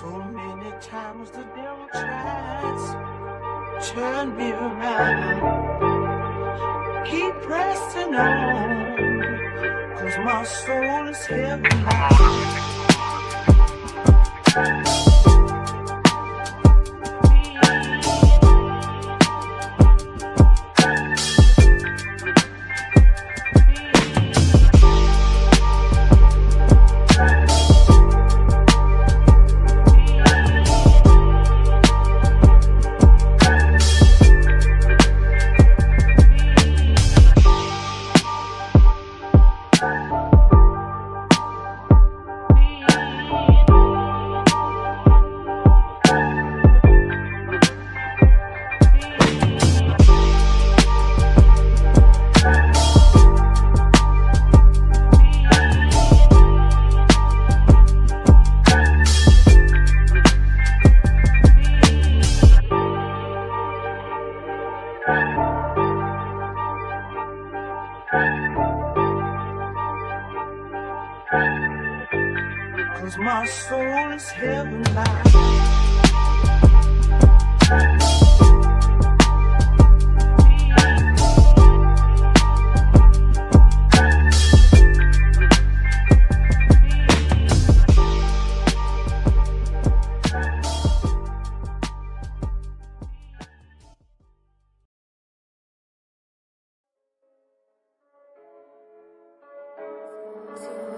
So many times the devil tries turn me around. Keep pressing on, 'cause my soul is heavy bound. Cause my soul is heaven bound.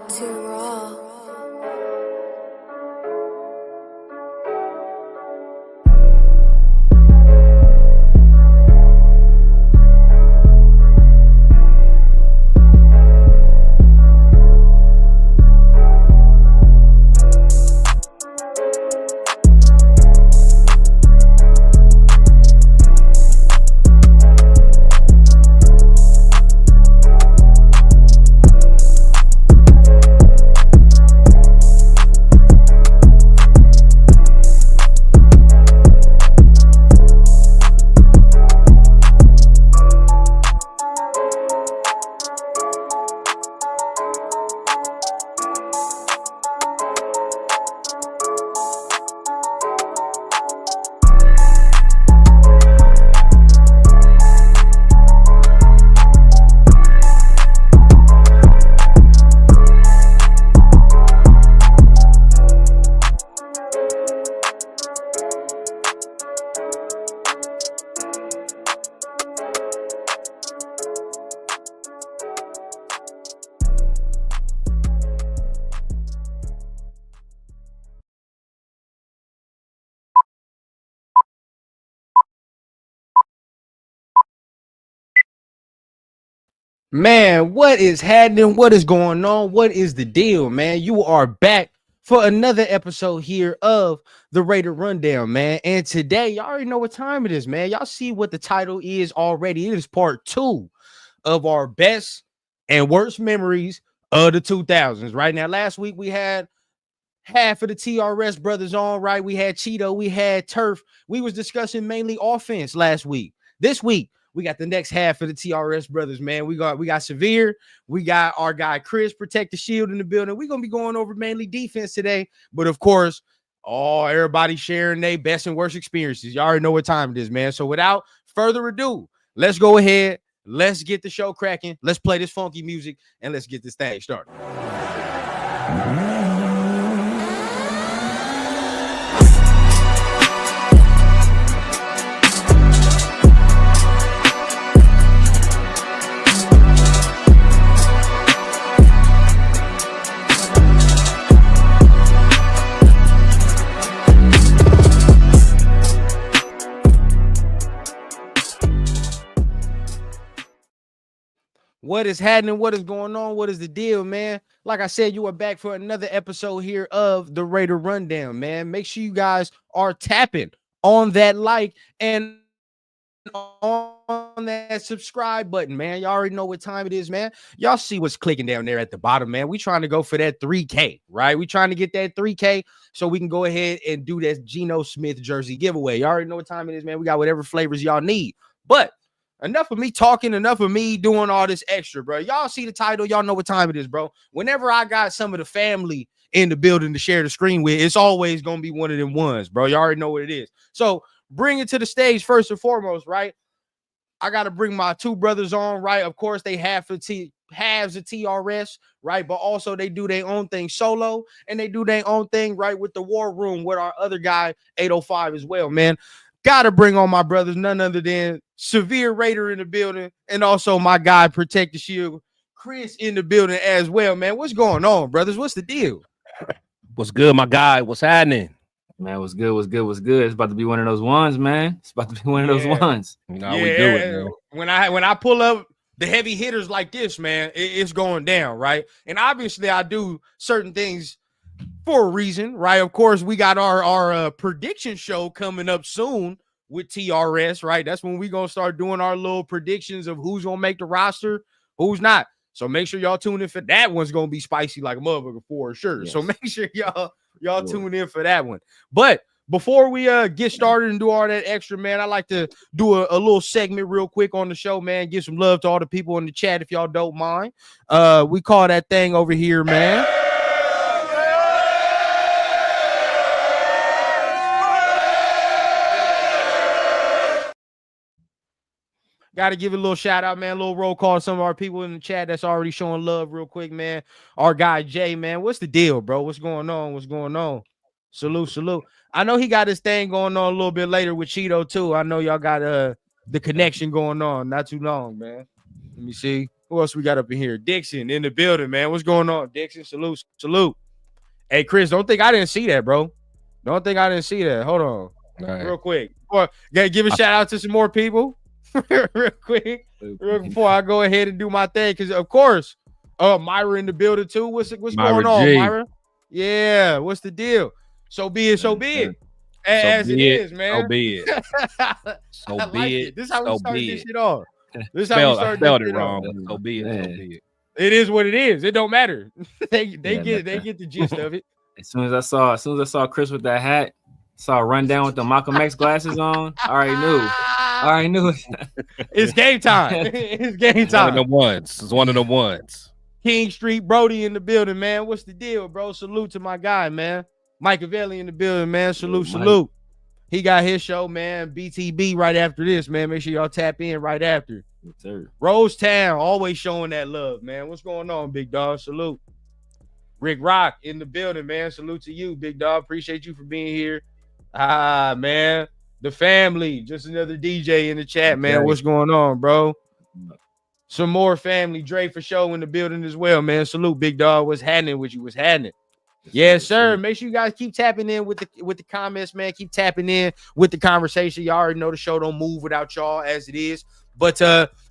Too raw. Man, what is happening? What is going on? What is the deal, man? You are back for another episode here of the Raider Rundown, man. And today, y'all already know what time it is, man. Y'all see what the title is already. It is part 2 of our best and worst memories of the 2000s. Right now, last week we had half of the TRS brothers on, right? We had Cheeto, we had Turf. We was discussing mainly offense last week. This week, we got the next half of the TRS brothers, man. We got Severe. We got our guy Chris, Protect the Shield, in the building. We're going to be going over mainly defense today. But of course, everybody sharing their best and worst experiences. Y'all already know what time it is, man. So without further ado, let's go ahead. Let's get the show cracking. Let's play this funky music and let's get this thing started. What is happening? What is going on? What is the deal, man? Like I said, you are back for another episode here of the Raider Rundown, man. Make sure you guys are tapping on that like and on that subscribe button, man. Y'all already know what time it is, man. Y'all see what's clicking down there at the bottom, man. We trying to go for that 3K, right? We trying to get that 3K so we can go ahead and do that Geno Smith jersey giveaway. Y'all already know what time it is, man. We got whatever flavors y'all need. But enough of me talking, enough of me doing all this extra, bro. Y'all see the title. Y'all know what time it is, bro. Whenever I got some of the family in the building to share the screen with, it's always gonna be one of them ones, bro. You already know what it is. So bring it to the stage first and foremost, right? I got to bring my two brothers on, right? Of course, they halves of TRS, right? But also they do their own thing solo, and they do their own thing, right, with the War Room with our other guy, 805 as well, man. Got to bring on my brothers, none other than Severe Raider in the building, and also my guy, Protect the Shield, Chris in the building as well, man. What's going on, brothers? What's the deal? What's good, my guy? What's happening? Man, what's good? It's about to be one of those ones, man. It's about to be one of those ones. You know how we do it, man. When I pull up the heavy hitters like this, man, it's going down, right? And obviously I do certain things for a reason, right? Of course, we got our prediction show coming up soon with TRS, right? That's when we gonna start doing our little predictions of who's gonna make the roster, who's not. So make sure y'all tune in for that. One's gonna be spicy like a motherfucker for sure. Yes. So make sure y'all tune in for that one. But before we get started and do all that extra, man, I like to do a little segment real quick on the show, man. Give some love to all the people in the chat if y'all don't mind. We call that thing over here, man. Got to give it a little shout out, man. A little roll call to some of our people in the chat that's already showing love real quick, man. Our guy, Jay, man. What's the deal, bro? What's going on? What's going on? Salute. I know he got his thing going on a little bit later with Cheeto, too. I know y'all got the connection going on. Not too long, man. Let me see. Who else we got up in here? Dixon in the building, man. What's going on, Dixon? Salute. Hey, Chris, don't think I didn't see that, bro. Don't think I didn't see that. Hold on. Right. Real quick. Gotta give a shout out to some more people. real quick before I go ahead and do my thing, because of course Myra in the building too. What's going on, Myra? Yeah, what's the deal? So be it as it is, man. So be it. So be it. This is how we start this shit off. This is how we start. I spelled it wrong. So be it. It is what it is. It don't matter. they get the gist of it. As soon as I saw Chris with that hat, saw a rundown with the Malcolm X glasses on, I already knew. It's game time. It's game time. It's one of the ones. King Street Brody in the building, man. What's the deal, bro? Salute to my guy, man. Machiavelli in the building, man. Salute. He got his show, man. BTB right after this, man. Make sure y'all tap in right after. Yes, sir. Rose Town, always showing that love, man. What's going on, big dog? Salute. Rick Rock in the building, man. Salute to you, big dog. Appreciate you for being here. Man. The family, just another DJ in the chat, man. What's going on, bro? Some more family. Dre for show in the building as well, man. Salute, big dog. What's happening with you? What's happening? Yes, sir. Make sure you guys keep tapping in with the comments, man. Keep tapping in with the conversation. Y'all already know the show don't move without y'all as it is. But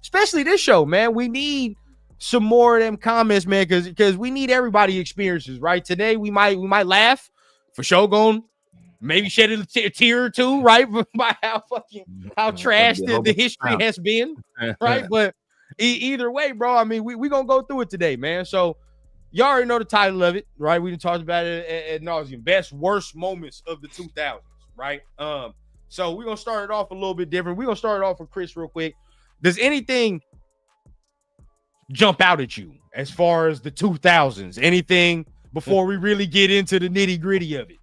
especially this show, man. We need some more of them comments, man, because we need everybody experiences, right? Today we might laugh for sure. Going maybe shed a tear or two, right? By how trash the history has been, right? But either way, bro, I mean, we gonna go through it today, man. So y'all already know the title of it, right? We done talked about it at nauseam. Best worst moments of the 2000s, right? So we're gonna start it off a little bit different. We're gonna start it off with Chris real quick. Does anything jump out at you as far as the 2000s? Anything before we really get into the nitty-gritty of it?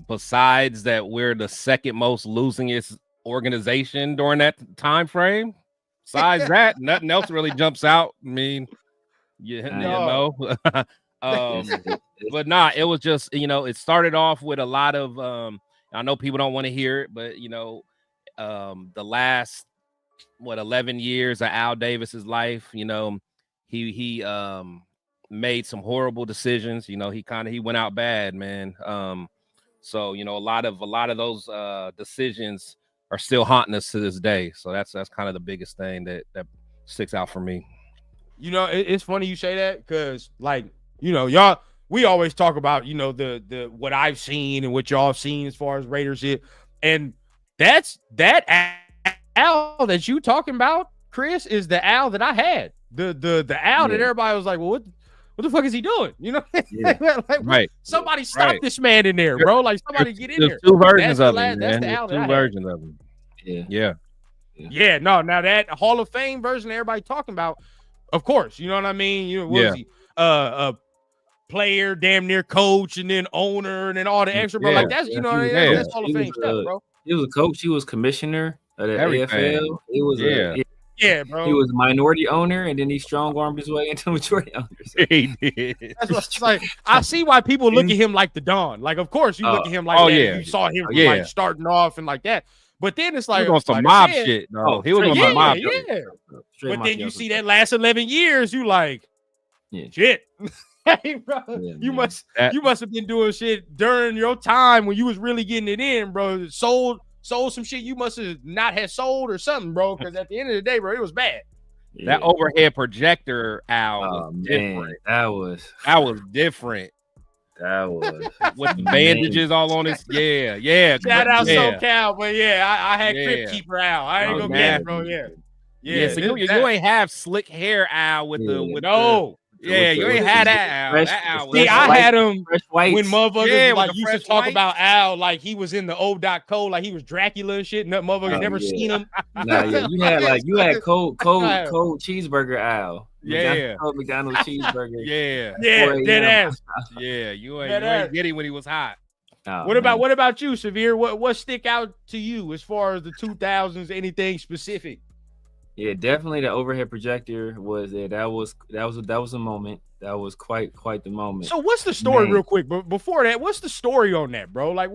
Besides that, we're the second most losingest organization during that time frame. Besides that, nothing else really jumps out. I mean, you know. But nah, it was just, it started off with a lot of I know people don't want to hear it, but the last 11 years of Al Davis's life, he made some horrible decisions. He went out bad, man. So a lot of those decisions are still haunting us to this day. So that's kind of the biggest thing that sticks out for me. It's funny you say that, because y'all, we always talk about the what I've seen and what y'all have seen as far as Raiders hit, and that Al that you talking about, Chris, is the Al that I had. The Al that everybody was like, well, what the fuck is he doing? Right. Somebody stop this man in there, bro. Like, somebody get in there. Two versions of him. That's the Al. Two versions of him. Yeah. No, now that Hall of Fame version everybody talking about, of course, you know what I mean? What was he? player, damn near coach, and then owner, and then all the extra, bro. Like that's that's Hall of Fame stuff, bro. He was a coach. He was commissioner of the Everything. AFL. He was bro. He was a minority owner, and then he strong-armed his way into majority owner. So. He did. That's what it's like. I see why people look at him like the Don. Like, of course, you look at him like that. Yeah. You saw him from, like starting off and like that. But then it's like he was on some mob shit. No, he was on some mob shit. Yeah. But then you see that last 11 years, you like, shit. Hey, bro, you must have been doing shit during your time when you was really getting it in, bro. Sold some shit you must have not had sold or something, bro. Because at the end of the day, bro, it was bad. That overhead projector, Al, was different. That was different. That was with the bandages all on his. Yeah. Shout out SoCal, but I had Crypt Keeper Al. I ain't gonna get it, bro. Yeah. So you ain't have slick hair, Al, with no. Yeah, you ain't had that Al. That Al. See, I had him when motherfuckers like used to talk whites. about Al like he was in the O.co, like he was Dracula and shit. No motherfuckers never seen him. You had cold cheeseburger Al. McDonald's cheeseburger. Dead ass. Yeah, you ain't get him when he was hot. What about you, Severe? What stick out to you as far as the 2000s? Anything specific? Yeah, definitely the overhead projector was there. That was a moment. That was quite the moment. So what's the story, real quick? But before that, what's the story on that, bro? Like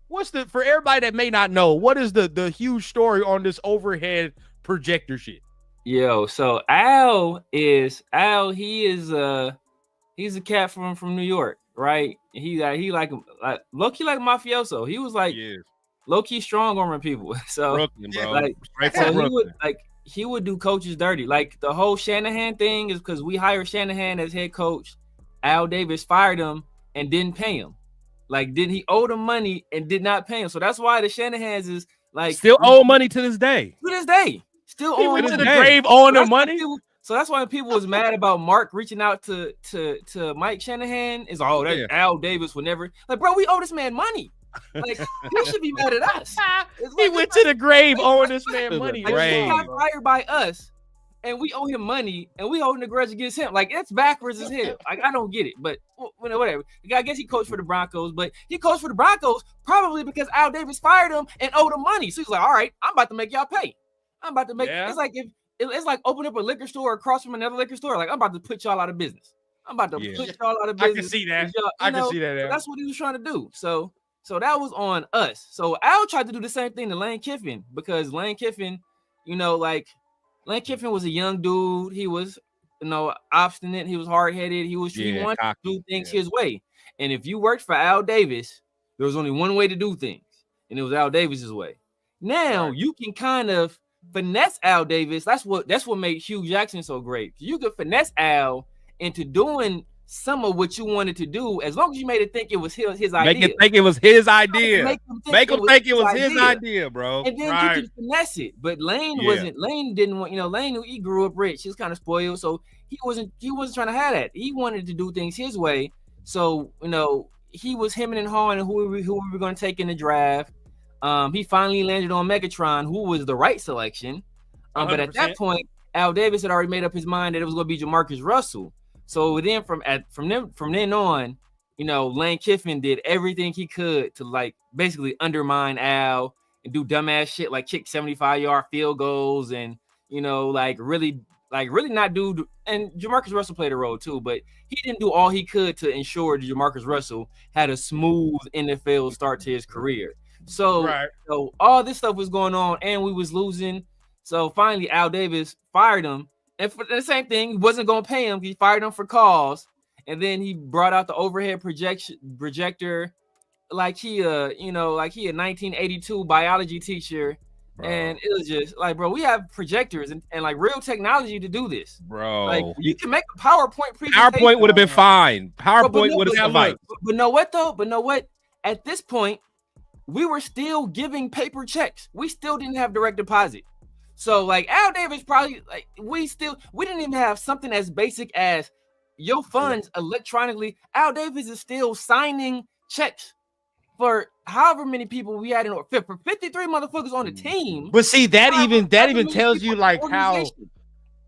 what's the, for everybody that may not know, what is the huge story on this overhead projector shit? Yo, so Al he's a cat from New York, right? He like low-key like mafioso. He was like low-key strong arming people. So Brooklyn, bro. Like he would do coaches dirty. Like the whole Shanahan thing is because we hired Shanahan as head coach. Al Davis fired him and didn't pay him. Like, he owed him money and did not pay him. So that's why the Shanahans is like still owe money to this day. Still he owe went money. to the grave owing him money. So that's why people was mad about Mark reaching out to Mike Shanahan. Is Al Davis would never, like, bro, we owe this man money. Like, he should be mad at us. He went to the grave owing this man money. Like, he got fired by us, and we owe him money, and we holding a grudge against him. Like, it's backwards as hell. Like, I don't get it, but whatever. I guess he coached for the Broncos, but he coached for the Broncos probably because Al Davis fired him and owed him money. So he's like, all right, I'm about to make y'all pay. I'm about to make. It's like it's like opening up a liquor store across from another liquor store. Like, I'm about to put y'all out of business. I'm about to put y'all out of business. I can see that. So that's what he was trying to do. So that was on us. So Al tried to do the same thing to Lane Kiffin because Lane Kiffin, Lane Kiffin was a young dude. He was, obstinate. He was hard-headed. He wanted to do things his way. And if you worked for Al Davis, there was only one way to do things, and it was Al Davis's way. Now you can kind of finesse Al Davis. That's what made Hugh Jackson so great. You could finesse Al into doing some of what you wanted to do, as long as you made it think it was his idea. Make it think it was his idea. Make him think it was his idea, bro. And then you can finesse it. But Lane wasn't. Lane didn't want. Lane, he grew up rich. He was kind of spoiled, so he wasn't trying to have that. He wanted to do things his way. So he was hemming and hawing who we were going to take in the draft. He finally landed on Megatron, who was the right selection. But at that point, Al Davis had already made up his mind that it was going to be Jamarcus Russell. So then from then on, Lane Kiffin did everything he could to basically undermine Al and do dumbass shit like kick 75-yard field goals and really not do. And Jamarcus Russell played a role too, but he didn't do all he could to ensure that Jamarcus Russell had a smooth NFL start to his career. So all this stuff was going on and we was losing. So finally Al Davis fired him. And for the same thing, he wasn't going to pay him. He fired him for cause. And then he brought out the overhead projector like he a 1982 biology teacher. Bro. And it was just like, bro, we have projectors and like real technology to do this. Bro. Like, you can make a PowerPoint presentation. PowerPoint would have been fine. PowerPoint would have sufficed. But know what, though? At this point, we were still giving paper checks. We still didn't have direct deposit. So Al Davis probably we didn't even have something as basic as your funds electronically. Al Davis is still signing checks for however many people we had for 53 motherfuckers on the team. But see, that even tells you how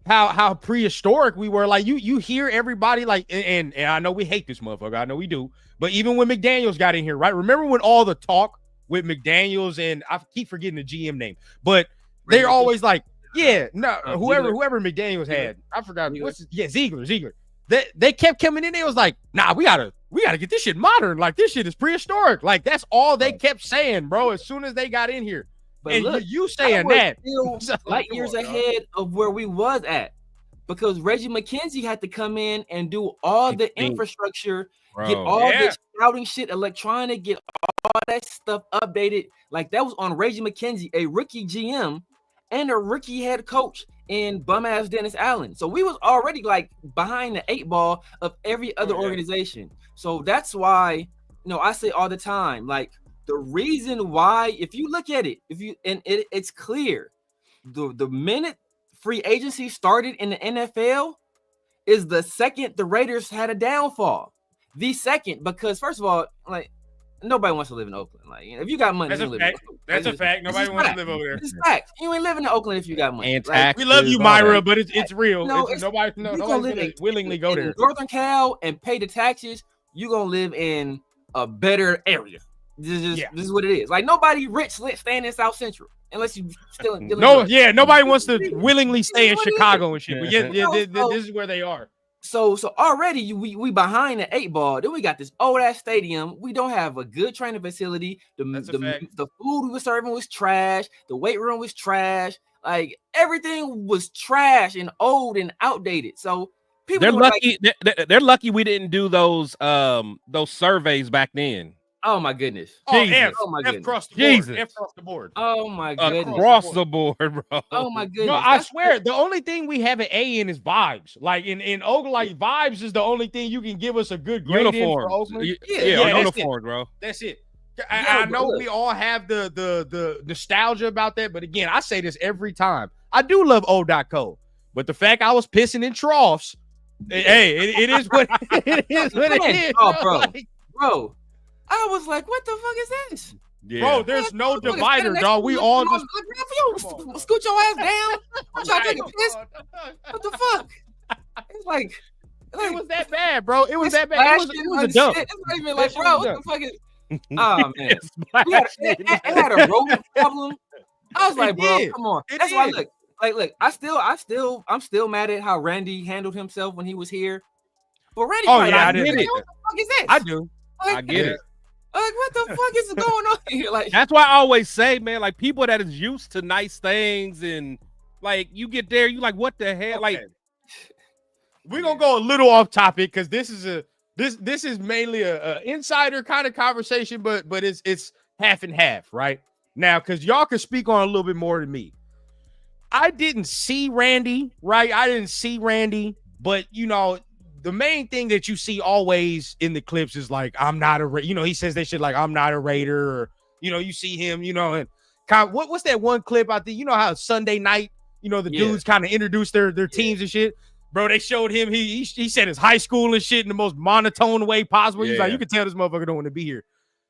how prehistoric we were. Like you hear everybody like, and I know we hate this motherfucker. I know we do. But even when McDaniels got in here, right? Remember when all the talk with McDaniels and I keep forgetting the GM name, but they're always like, yeah, no, whoever McDaniels had, I forgot Ziegler. They kept coming in. They was like, nah, we gotta get this shit modern. Like this shit is prehistoric. Like that's all they kept saying, bro. As soon as they got in here, but and look, you saying that still light years ahead of where we was at, because Reggie McKenzie had to come in and do all the infrastructure, get all the scouting shit electronic, get all that stuff updated. Like that was on Reggie McKenzie, a rookie GM and a rookie head coach in bum ass Dennis Allen. So we was already like behind the 8 ball of every other organization. So that's why, I say all the time, like the reason why, if you look at it, it's clear, the minute free agency started in the NFL is the second the Raiders had a downfall. The second, because first of all, like nobody wants to live in Oakland. Like, if you got money, that's a fact. That's a fact. Nobody wants to live over there. It's fact. You ain't living in Oakland if you got money. And like, we love you, Myra, but it's real. Nobody's gonna willingly go there. Northern Cal and pay the taxes. You gonna live in a better area. This is what it is. Like nobody rich staying in South Central unless you still nobody wants to willingly stay in Chicago and shit. But this is where they are. So already we behind the 8 ball. Then we got this old ass stadium. We don't have a good training facility. The food we were serving was trash. The weight room was trash. Like everything was trash and old and outdated. So people they're lucky. They're lucky we didn't do those surveys back then. Oh my goodness! F across the board. Oh my goodness! Across the board, bro. Oh my goodness! No, I swear, the only thing we have an A in is vibes. Like in Oakland, like vibes is the only thing you can give us a good grade in for Oakland. Yeah, uniform, bro. That's it. I know we all have the nostalgia about that, but again, I say this every time. I do love old.co, but the fact I was pissing in troughs, hey, it is what it is. What it is, bro. I was like, what the fuck is this? Yeah. Bro, there's no divider, dog. We all just scoot your ass down. I'm trying to take a piss. What the fuck? It's like it was that bad, bro. It was that bad. It was a dump. It's not even like, bro, what the fuck is? Oh man, it had a rodent problem. I was like, bro, come on. That's why look, I'm still mad at how Randy handled himself when he was here. But Randy, I did it. What the fuck is this? I do. Like, I get it. Like, what the fuck is going on here? Like, that's why I always say, man, like people that is used to nice things and like you get there, you like, what the hell? Like, we're gonna go a little off topic because this is mainly a insider kind of conversation, but it's half and half, right? Now, because y'all can speak on a little bit more than me. I didn't see Randy, right? I didn't see Randy, but the main thing that you see always in the clips is like, I'm not a he says that shit like, I'm not a Raider, or, you see him, and kind of, what's that one clip out there? You know how Sunday night, the dudes kind of introduce their teams and shit. Bro, they showed him, he said his high school and shit in the most monotone way possible. He's like, you can tell this motherfucker don't want to be here.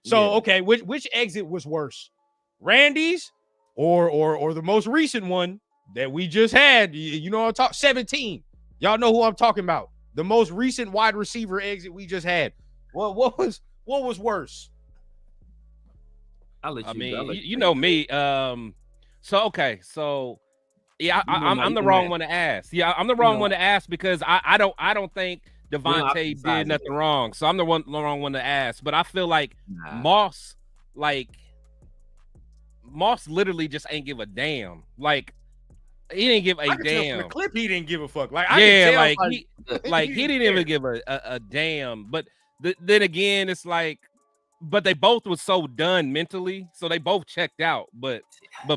So, okay, which exit was worse? Randy's or the most recent one that we just had? I'm talking 17. Y'all know who I'm talking about. The most recent wide receiver exit we just had. What was worse? I'll let you. I mean, you know me. I'm the wrong one to ask. Yeah, I'm the wrong one to ask because I don't think Devontae did nothing wrong. So I'm the wrong one to ask. But I feel like Moss literally just ain't give a damn. Like, he didn't give a damn. From the clip, he didn't give a fuck. Like, he didn't even give a damn. But then again, it's like, but they both was so done mentally, so they both checked out. But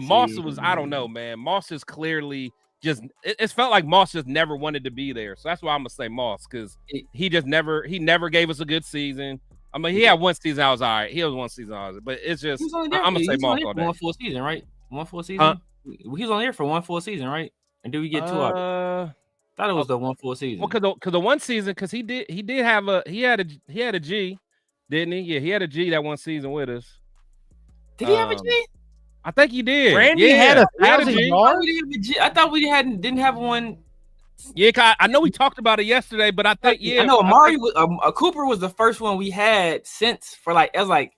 Moss was, I don't know, man. Moss is clearly just. It felt like Moss just never wanted to be there. So that's why I'm gonna say Moss, because he never gave us a good season. I mean, he had one season I was all right. He was one season I was, but it's just I'm gonna say Moss all day. 1 full season, right? 1 full season. He was on here for 1 full season, right? And did we get 2 out of it? Thought it was the 1 full season. Well, because the one season, because he had a G, didn't he? Yeah, he had a G that one season with us. Did he have a G? I think he did. Randy had 1,000 yards. I thought we didn't have one Yeah, I know we talked about it yesterday, but I think I know Amari Cooper was the first one we had since for like it was like.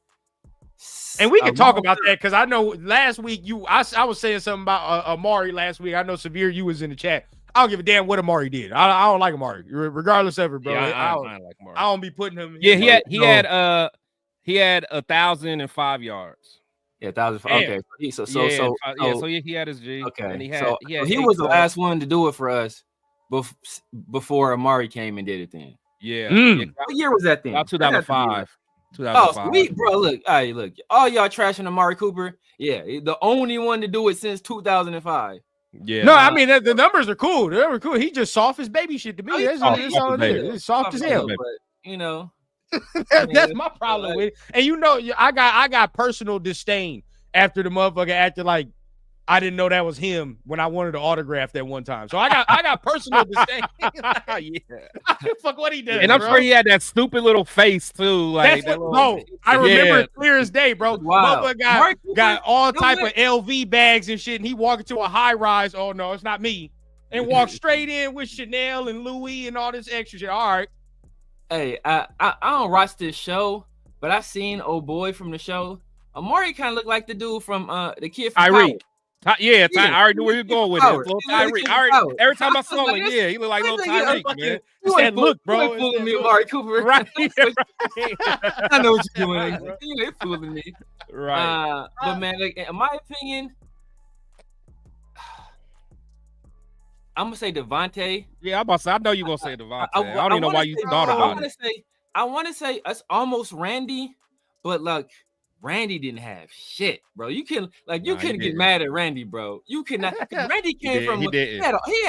And we can talk about that because I know last week I was saying something about Amari last week. I know Severe, you was in the chat. I don't give a damn what Amari did. I don't like Amari, regardless of it, bro. Yeah, I don't like Amari. I don't be putting him. Yeah, he had 1,005 yards. Yeah, 1,005. Okay, so he had his G. Okay, and he was the last one to do it for us before Amari came and did it. Then what year was that then? About 2005. Oh, sweet, bro. Look, all y'all trashing Amari Cooper. Yeah, the only one to do it since 2005. Yeah. No, I mean the numbers are cool. They were cool. He just soft as baby shit to me. That's all it is. It's soft as hell. But you know, that's my problem with it. And you know, I got personal disdain after the motherfucker acted like I didn't know that was him when I wanted to autograph that one time. So I got personal disdain. Fuck what he did. And I'm sure he had that stupid little face too. Like I remember it clear as day, bro. Wow. Motherfucker got all type of LV bags and shit, and he walked into a high rise. Oh no, it's not me. And walked straight in with Chanel and Louis and all this extra shit. All right. Hey, I don't watch this show, but I seen old boy from the show. Amari kind of looked like the dude from the kid from Tyreek. I already knew where you're going with it. Little Tyreek. Every time I saw him, he looked like little Tyreek, man. You ain't look, bro. You ain't fooling me, Amari Cooper. Right. I know what you're doing. You ain't fooling me. Right. But man, like, in my opinion, I'm gonna say Devontae. Yeah, I'm about to say. I know you're gonna say Devontae. I don't even know why you thought about it. I want to say it's almost Randy, but like Randy didn't have shit, bro. You couldn't get mad at Randy, bro. You cannot. Randy came from. He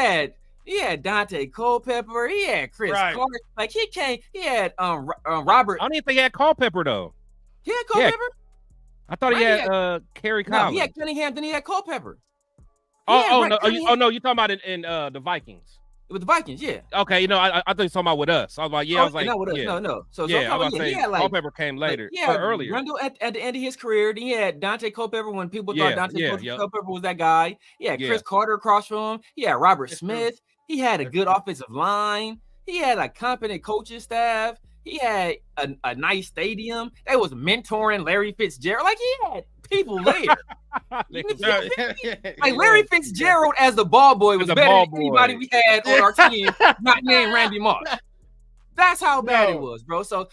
had Dante Culpepper. He had Chris Carter. Like he had Robert. I don't even think he had Culpepper though. He had Culpepper. I thought he had Kerry Collins. No, he had Cunningham. Then he had Culpepper. No! You're talking about in the Vikings. With the Vikings, yeah. Okay, I thought you were talking about with us. I was like, I was like, not with us. No. So I was saying Culpepper came later, earlier. Rundle at the end of his career. Then he had Dante Culpepper when people thought Culpepper was that guy. He had Chris Carter across from him. He had Robert Smith. He had a good offensive line. He had a competent coaching staff. He had a nice stadium. They was mentoring Larry Fitzgerald. Like he had people there. Like Larry Fitzgerald as the ball boy was better than anybody we had on our team, not named Randy Moss. That's how bad it was, bro. So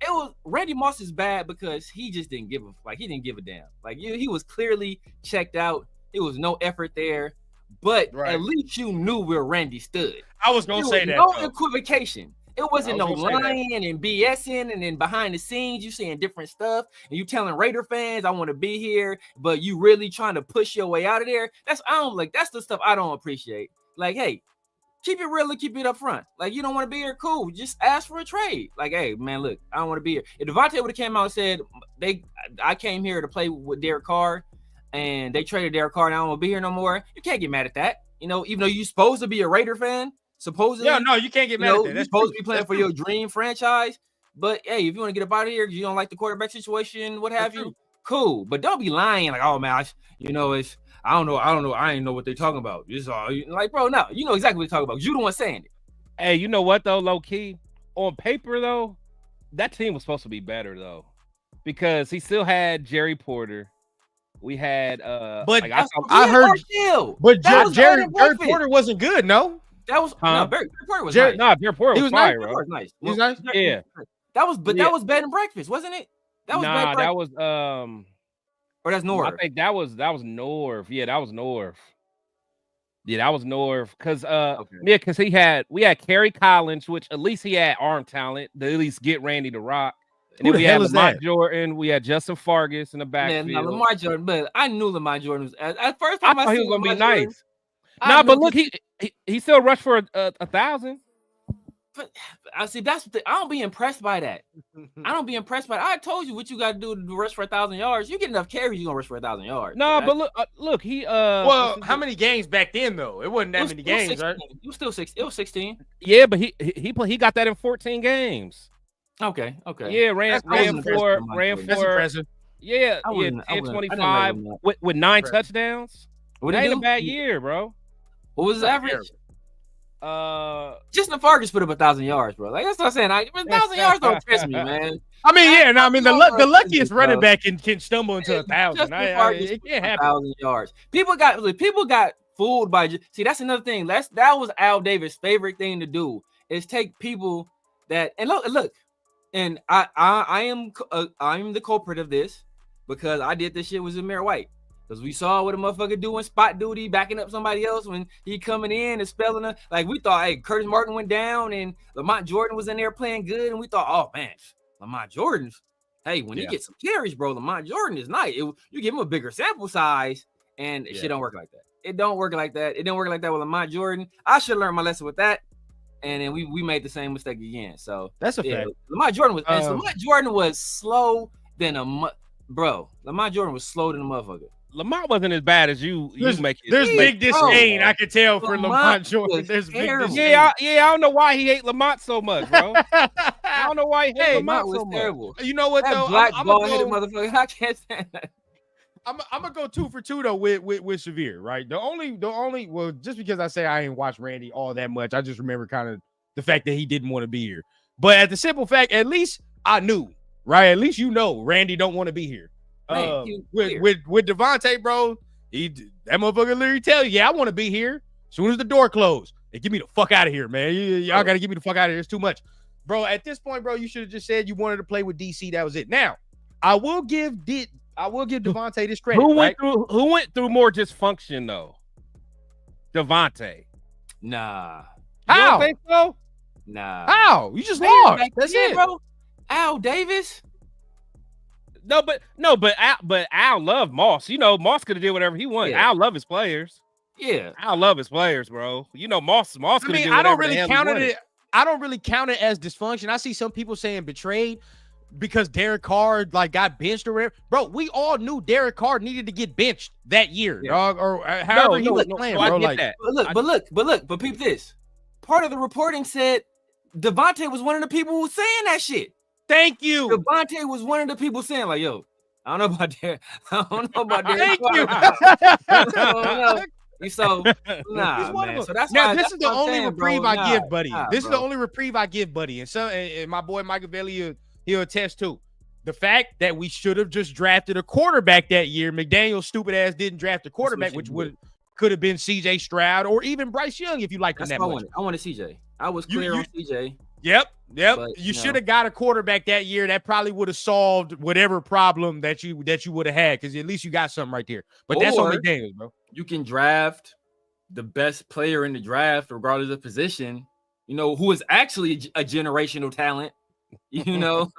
it was Randy Moss is bad because he just didn't give a damn. Like he was clearly checked out. There was no effort there, but at least you knew where Randy stood. I was gonna say that. No equivocation. It wasn't no lying and BSing and then behind the scenes you saying different stuff and you telling Raider fans I want to be here, but you really trying to push your way out of there. That's the stuff I don't appreciate. Like, hey, keep it real and keep it up front. Like, you don't want to be here, cool. Just ask for a trade. Like, hey, man, look, I don't want to be here. If Devontae would have came out and said I came here to play with Derek Carr and they traded Derek Carr and I don't want to be here no more, you can't get mad at that. Even though you're supposed to be a Raider fan. Supposedly, you can't get mad at that. You're supposed to be playing for your dream franchise, but hey, if you want to get up out of here because you don't like the quarterback situation, what have you, cool. But don't be lying like, oh man, it's I don't know, I ain't know what they're talking about. It's all like, bro, no, you know exactly what they're talking about. You the one saying it. Hey, you know what though, low key, on paper though, that team was supposed to be better though, because he still had Jerry Porter. We had, but I heard, but Jerry Porter wasn't good, no. That was Jerry Porter was nice. Jerry Porter was fire, bro. Nice. He was nice. Yeah. That was bed and breakfast, wasn't it? That was or that's North. I think that was North. Yeah, that was North. Yeah, that was North. Because we had Kerry Collins, which at least he had arm talent to at least get Randy to rock. And then we had Lamar Jordan. We had Justin Fargas in the backfield. Man, Lamar Jordan, but I knew Lamar Jordan was at first time I thought he was gonna be nice. But look, he still rushed for 1,000. But I see I don't be impressed by that. I don't be impressed by that. I told you what you got to do to rush for 1,000 yards. You get enough carries, you gonna rush for 1,000 yards. No, but look, he well, how many games back then though? It wasn't that many games, right? It was still 6. It was 16. Yeah, but he got that in 14 games. Okay. Yeah, ran for. That's impressive. Yeah, 10-25 with 9 touchdowns. What ain't a bad year, bro. What was his average? Justin Farkas put up 1,000 yards, bro. Like that's what I'm saying. 1,000 yards don't impress me, man. I mean, yeah, no, I mean the luckiest running bro. back can stumble into 1,000. It can't happen. 1,000 yards. People got fooled by. See, that's another thing. That was Al Davis' favorite thing to do is take people that and look, and I'm the culprit of this because I did this shit with Zamir White. Because we saw what a motherfucker doing spot duty, backing up somebody else when he coming in and spelling her. Like we thought, hey, Curtis Martin went down and Lamont Jordan was in there playing good, and we thought, oh man, Lamont Jordan's. Hey, when he gets some carries, bro, Lamont Jordan is nice. You give him a bigger sample size, and shit don't work like that. It don't work like that. It didn't work like that with Lamont Jordan. I should learn my lesson with that, and then we made the same mistake again. So that's a fact. Lamont Jordan was slow than bro. Lamont Jordan was slow than a motherfucker. Lamont wasn't as bad as you make it. There's big disdain, I can tell for Lamont Jordan. There's big disdain. I don't know why he hate Lamont so much, bro. I don't know why he hate Lamont so much. Terrible. You know what though? Black ball-headed motherfucker. I can't stand that. I'm gonna go 2 for 2 though with Severe, right? The only well, just because I say I ain't watched Randy all that much, I just remember kind of the fact that he didn't want to be here. But at the simple fact, at least I knew, right? At least you know Randy don't want to be here. With Devontae, bro, that motherfucker literally tell you, yeah, I want to be here. As soon as the door closed, they get me the fuck out of here, man. Y'all got to get me the fuck out of here. It's too much, bro. At this point, bro, you should have just said you wanted to play with DC. That was it. Now, I will give Devontae this credit. Who went through more dysfunction though? Devontae. Nah. How? You don't think so? Nah. How? You just lost. That's it, bro. Al Davis. No, but Al loved Moss. You know, Moss could have did whatever he wanted. Al loved his players. Yeah, Al love his players, bro. You know, Moss could have did whatever I don't really the hell count he wanted. it. I don't really count it as dysfunction. I see some people saying betrayed because Derek Carr got benched or whatever. Bro, we all knew Derek Carr needed to get benched that year, dog, or however he was playing, bro. I get that. But peep this. Part of the reporting said Devontae was one of the people who was saying that shit. Thank you. Devontae was one of the people saying, like, yo, I don't know about Derek. I don't know about Derek. Thank you. I don't know. So, nah, man. So that's now, why, this is the only reprieve I give, buddy. This is the bro. only reprieve I give, buddy. And my boy Michael Bailey, he'll attest too. The fact that we should have just drafted a quarterback that year. McDaniel's stupid ass didn't draft a quarterback, which could have been CJ Stroud or even Bryce Young if you liked him that much. I wanted CJ. I was clear on CJ. Yep. But, you should have got a quarterback that year. That probably would have solved whatever problem that you would have had, because at least you got something right there. But that's on McDaniels, bro. You can draft the best player in the draft, regardless of position, who is actually a generational talent,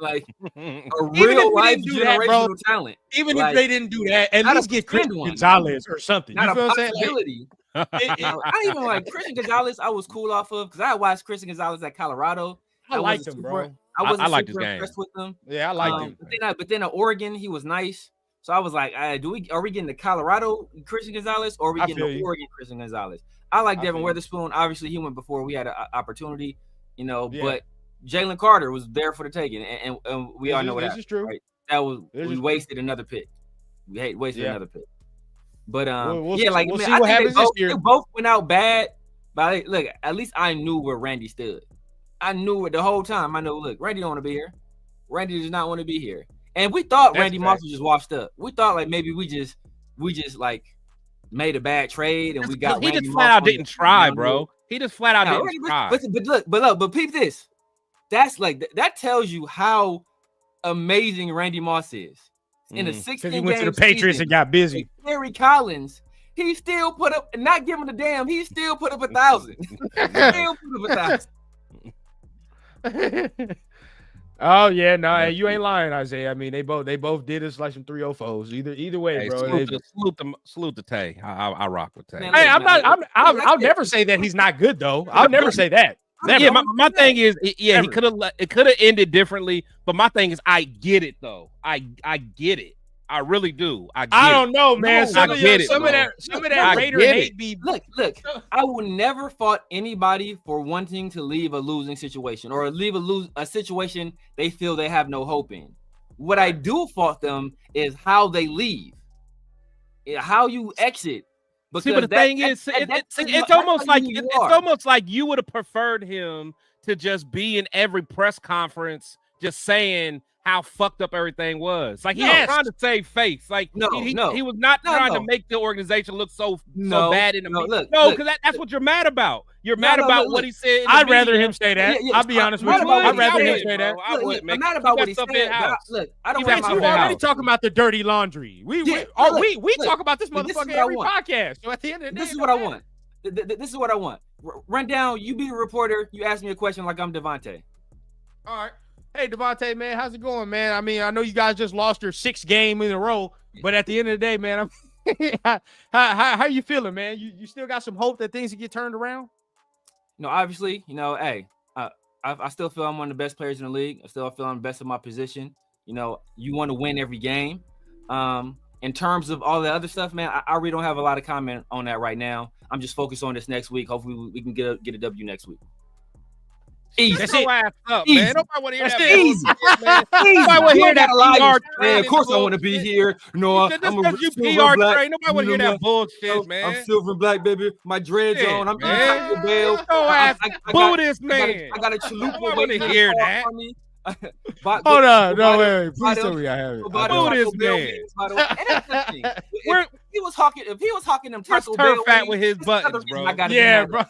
like a real life generational talent. Even if they didn't do that, at least get Christian Gonzalez or something. Not you feel a what I'm possibility. I even like Christian Gonzalez. I was cool off of because I watched Christian Gonzalez at Colorado. I liked him, bro. I liked super his game. impressed with him. Yeah, I liked him. But then at Oregon, he was nice. So I was like, are we getting the Colorado Christian Gonzalez or are we getting the Oregon Christian Gonzalez? I like Devin Witherspoon. Obviously, he went before we had an opportunity, but Jalen Carter was there for the taking, and we all know what happened. This is true. Right? We wasted another pick. We wasted another pick. But we'll see what happens this year. They both went out bad. But look, at least I knew where Randy stood. I knew it the whole time. I know, look, Randy don't want to be here. Randy does not want to be here. And we thought Randy Moss was just washed up. We thought like maybe we just like made a bad trade and we got he Randy just Moss flat out didn't try, bro. He just flat out didn't try. But peep this. That's like that tells you how amazing Randy Moss is. In a 16 he went to the Patriots and got busy. Terry Collins, he still put up, not giving a damn, he still put up 1,000. Oh yeah, no, you ain't lying, Isaiah. I mean, they both did us like some 304s. Either way, bro. Salute to Tay. I rock with Tay. Hey, I'll never say that he's not good though. I'll never say that. Never. Yeah, my thing is, he could have ended differently, but my thing is, I get it though. I get it. I really do. I don't know, man. Some of that Raider hate be. Look. I will never fault anybody for wanting to leave a losing situation or leave a situation they feel they have no hope in. What I do fault them is how they leave, how you exit See, but the thing is, it's almost like you would have preferred him to just be in every press conference, just saying how fucked up everything was. Like he was trying to save face. Like he was not trying to make the organization look so bad in the media. Because that's what you're mad about. You're mad about what he said. I'd rather him say that. I'll be honest with you. I'd rather him say that. I'm mad about what he said. Look, I don't have you already talking about the dirty laundry. We talk about this motherfucker every podcast. So at the end of the day, this is what I want. This is what I want. Run down. You be the reporter. You ask me a question like I'm Devontae. All right. Hey, Devontae, man, how's it going, man? I mean, I know you guys just lost your 6th game in a row, but at the end of the day, man, how you feeling, man? You still got some hope that things can get turned around? Obviously, hey, I still feel I'm one of the best players in the league. I still feel I'm the best of my position. You want to win every game. In terms of all the other stuff, man, I really don't have a lot of comment on that right now. I'm just focused on this next week. Hopefully, we can get a W next week. Easy. That's it. Ass up, man. Nobody want to hear that. Easy. Nobody want to hear that PR train. Of course I want to be here. No, I'm a PR train. Nobody want to hear that bullshit, man. I'm silver and black, baby. My dreads on. I'm Taco Bell. Boo this man. I got a chalupa. I want to hear that. Hold on. No, wait. Please tell me I have it. Boo this man. If he was hawking them Taco Bell fat with his buttons, bro. Yeah, bro.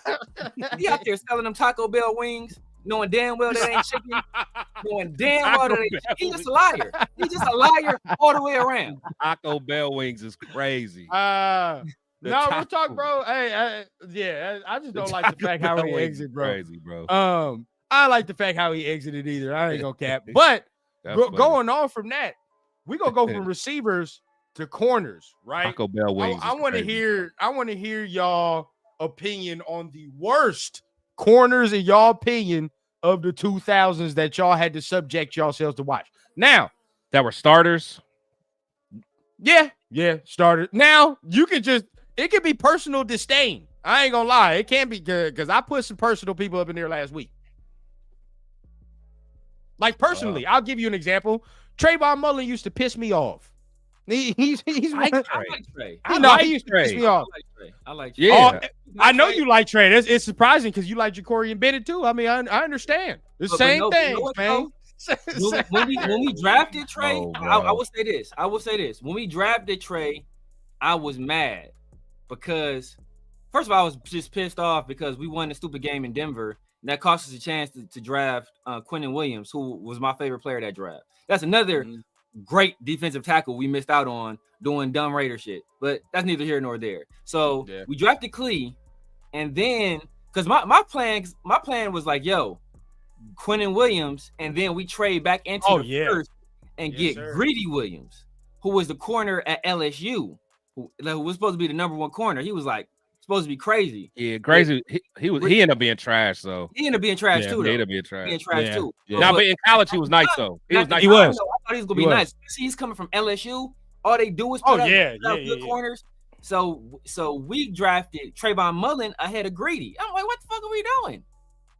He out there selling them Taco Bell wings. Knowing damn well that ain't chicken, knowing damn well that ain't chicken. He's just a liar. He's just a liar all the way around. Taco Bell wings is crazy. No, we'll talk, bro. Hey, I just don't like the fact how he exited, bro. Crazy, bro. I like the fact how he exited either. I ain't gonna cap. But going on from that, we gonna go from receivers to corners, right? Taco Bell wings. I want to hear y'all opinion on the worst corners in y'all opinion of the 2000s that y'all had to subject yourselves to watch. Now, that were starters. Yeah, starters. Now, it could be personal disdain. I ain't gonna lie. It can't be good because I put some personal people up in there last week. Like, personally, I'll give you an example. Trayvon Mullen used to piss me off. He's I like Trey. He used to piss me off. I like Trey. Yeah. I know you like Trey. It's surprising because you like Ja'Cory and Bennett too. I mean, I understand. The same thing, man. When we drafted Trey, I will say this. When we drafted Trey, I was mad because, first of all, I was just pissed off because we won the stupid game in Denver. And that cost us a chance to draft Quinnen Williams, who was my favorite player that draft. That's another great defensive tackle we missed out on doing dumb Raider shit, but that's neither here nor there. So we drafted Klee, and then because my plan was like, Quinnen Williams, and then we trade back into the first and get Greedy Williams, who was the corner at LSU, who was supposed to be the number 1 corner. He was like supposed to be crazy. Yeah, crazy. He ended up being trash, though. He ended up being trash too. He ended up being trash. Too. Yeah. Now, but in college, he was nice though. He was nice. I thought he was gonna be nice. See, he's coming from LSU. All they do is put up good corners. So we drafted Trayvon Mullen ahead of Greedy. I'm like, what the fuck are we doing?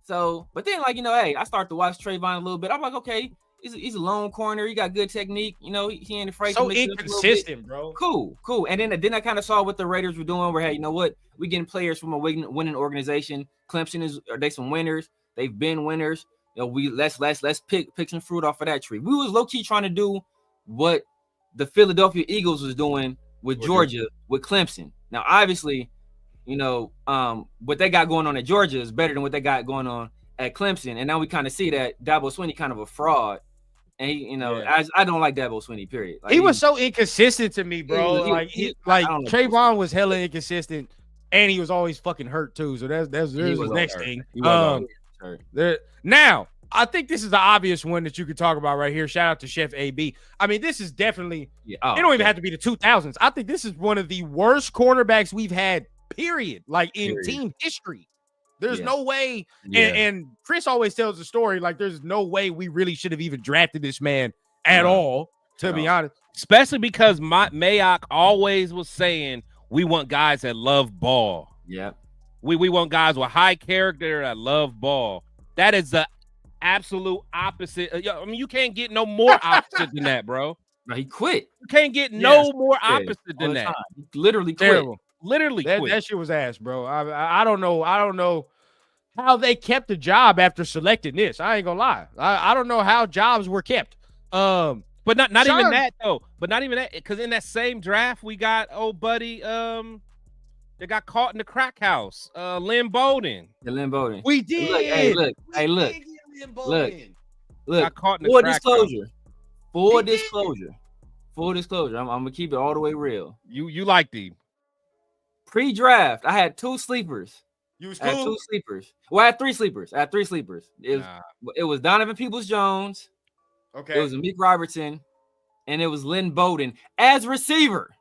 So, but then I start to watch Trayvon a little bit. I'm like, okay, he's a lone corner. He got good technique. He ain't afraid to mix it up inconsistent, bro. Cool. And then I kind of saw what the Raiders were doing. Where, hey, you know what? We getting players from a winning organization. Clemson are they some winners? They've been winners. Let's pick some fruit off of that tree. We was low key trying to do what the Philadelphia Eagles was doing with Georgia, with Clemson. Now, obviously, what they got going on at Georgia is better than what they got going on at Clemson. And now we kind of see that Dabo Swinney kind of a fraud. And I don't like Dabo Swinney, period. He was so inconsistent to me, bro. Trayvon was hella inconsistent, and he was always fucking hurt too. So that's the next thing. Now, I think this is the obvious one that you could talk about right here. Shout out to Chef AB. I mean, this is definitely it don't even have to be the 2000s. I think this is one of the worst cornerbacks we've had, period, in team history. There's no way. And Chris always tells the story, there's no way we really should have even drafted this man at all, to be honest. Especially because Mayock always was saying we want guys that love ball. Yeah. We want guys with high character that love ball. That is the absolute opposite. I mean, you can't get no more opposite than that, bro. No, he quit. You can't get no more opposite than that. He literally quit. Literally quit. That shit was ass, bro. I don't know. I don't know how they kept the job after selecting this. I ain't gonna lie. I don't know how jobs were kept. But not Sean, even that though. But not even that, because in that same draft we got old buddy that got caught in the crack house. Lynn Bowden. The Lynn Bowden. we did. Look, look. Got caught in the crack house. Full disclosure. I'm gonna keep it all the way real. You liked him. Pre-draft, I had 2 sleepers. You was I had cool. 2 sleepers. Well, I had 3 sleepers. It was Donovan Peoples-Jones. Okay. It was Meek Robertson, and it was Lynn Bowden as receiver.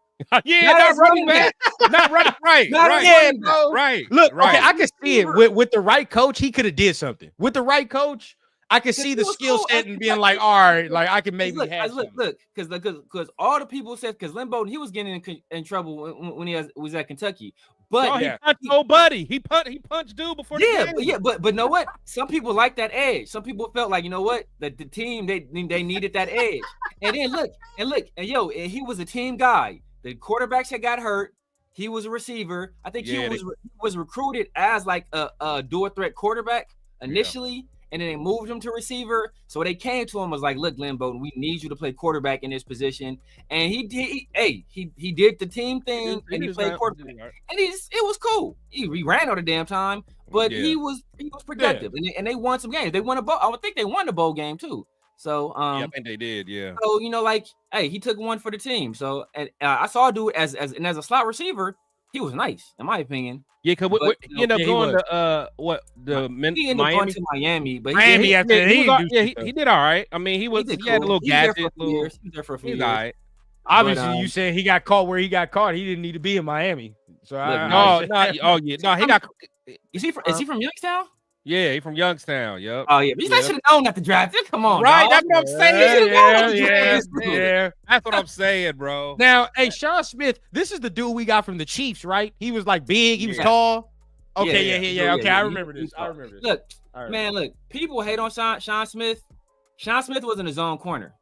Yeah, not running back. Not running right. Not right. yeah, bro. Right. Look, right. okay, I can see it with the right coach. He could have did something with the right coach. I can see the skill set and being like, all right, like I can maybe have look, because all the people said, because Lynn Bowden, he was getting in trouble when he was at Kentucky. But he punched old buddy. He punched dude before the game. But know what? Some people like that edge. Some people felt like, you know what, the team they needed that edge. And then look, and he was a team guy. The quarterbacks had got hurt. He was a receiver. I think he was recruited as like a dual threat quarterback initially. And then they moved him to receiver. So they came to him was like, look, Lynn Bowden, we need you to play quarterback in this position. And he did the team thing and he played quarterback. And it was cool. He ran all the damn time, but he was productive. And they won some games. They won a bowl. I would think they won the bowl game too. So I think they did, yeah. So he took one for the team. So and I saw a dude as a slot receiver, he was nice, in my opinion. Yeah, because we end up going to he ended up going to Miami, but Miami he did all right. I mean, he had a little gadget. He was there for a few years. All right. Obviously, you saying he got caught where he got caught. He didn't need to be in Miami. So he got. Is he from Youngstown? Yeah, he from Youngstown. Yep. Oh yeah, but I should have known not to draft it. Come on, right? Dog. That's what I'm saying. Yeah. That's what I'm saying, bro. Now, hey, Sean Smith, this is the dude we got from the Chiefs, right? He was like big. He was tall. Okay, yeah. Okay, I remember this. Look, man, people hate on Sean Smith. Sean Smith wasn't a zone corner.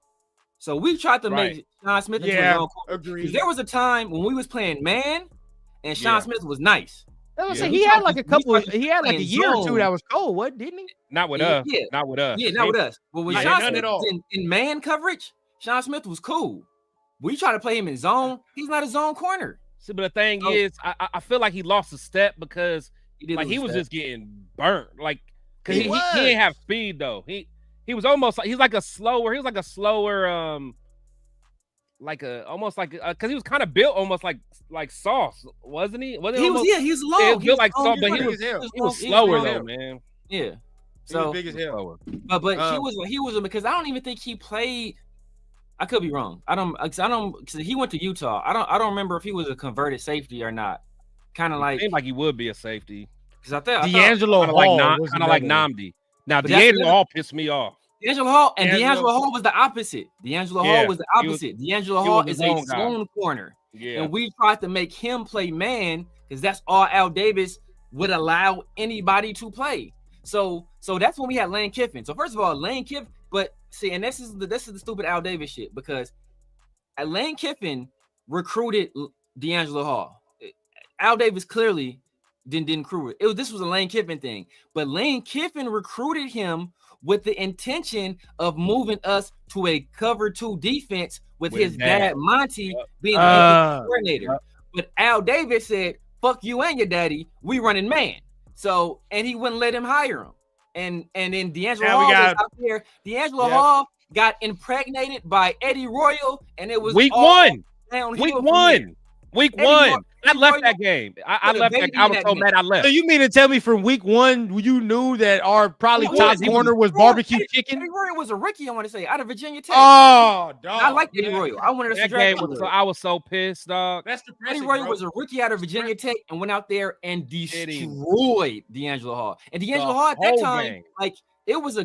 So we tried to make Sean Smith into a zone corner. Agreed. There was a time when we was playing man, and Sean Smith was nice. He had like a year or two that was cold, didn't he? Not with us. Not with us. Yeah, not with us. But when Sean Smith was in man coverage, Sean Smith was cool. We try to play him in zone. He's not a zone corner. See, but the thing is, I feel like he lost a step because he was just getting burnt. Like, because he didn't have speed though. He was almost like he was like a slower, because he was kind of built almost like Sauce, wasn't he? He was long. Yeah, built like Sauce, but he was slower though, man. Yeah. So he was big as hell. But he was because I don't even think he played. I could be wrong. I don't because he went to Utah. I don't remember if he was a converted safety or not. Kind of like seemed like he would be a safety. Because I thought D'Angelo Hall kind of like Namdi. Now D'Angelo Hall pissed me off. D'Angelo Hall was the opposite. D'Angelo Hall was the opposite. D'Angelo Hall is a zone corner. Yeah. And we tried to make him play man because that's all Al Davis would allow anybody to play. So that's when we had Lane Kiffin. So first of all, Lane Kiffin, but see, and this is the stupid Al Davis shit because Lane Kiffin recruited D'Angelo Hall. Al Davis clearly didn't recruit it. This was a Lane Kiffin thing, but Lane Kiffin recruited him with the intention of moving us to a cover 2 defense with his dad Monty being the coordinator. But Al Davis said, "Fuck you and your daddy. We running man." So and he wouldn't let him hire him. And then D'Angelo Hall was out there. D'Angelo Hall got impregnated by Eddie Royal, and it was week one. Week one. I left that game. I left that. I was so mad I left. So you mean to tell me from week one you knew that our probably top corner was barbecue chicken? Eddie Royal was a rookie, I want to say, out of Virginia Tech. Oh, dog. I like Eddie Royal. I wanted to game. I was so pissed, dog. That's depressing. Eddie Royal was a rookie out of Virginia Tech and went out there and destroyed D'Angelo Hall. And D'Angelo Hall at that time, like it was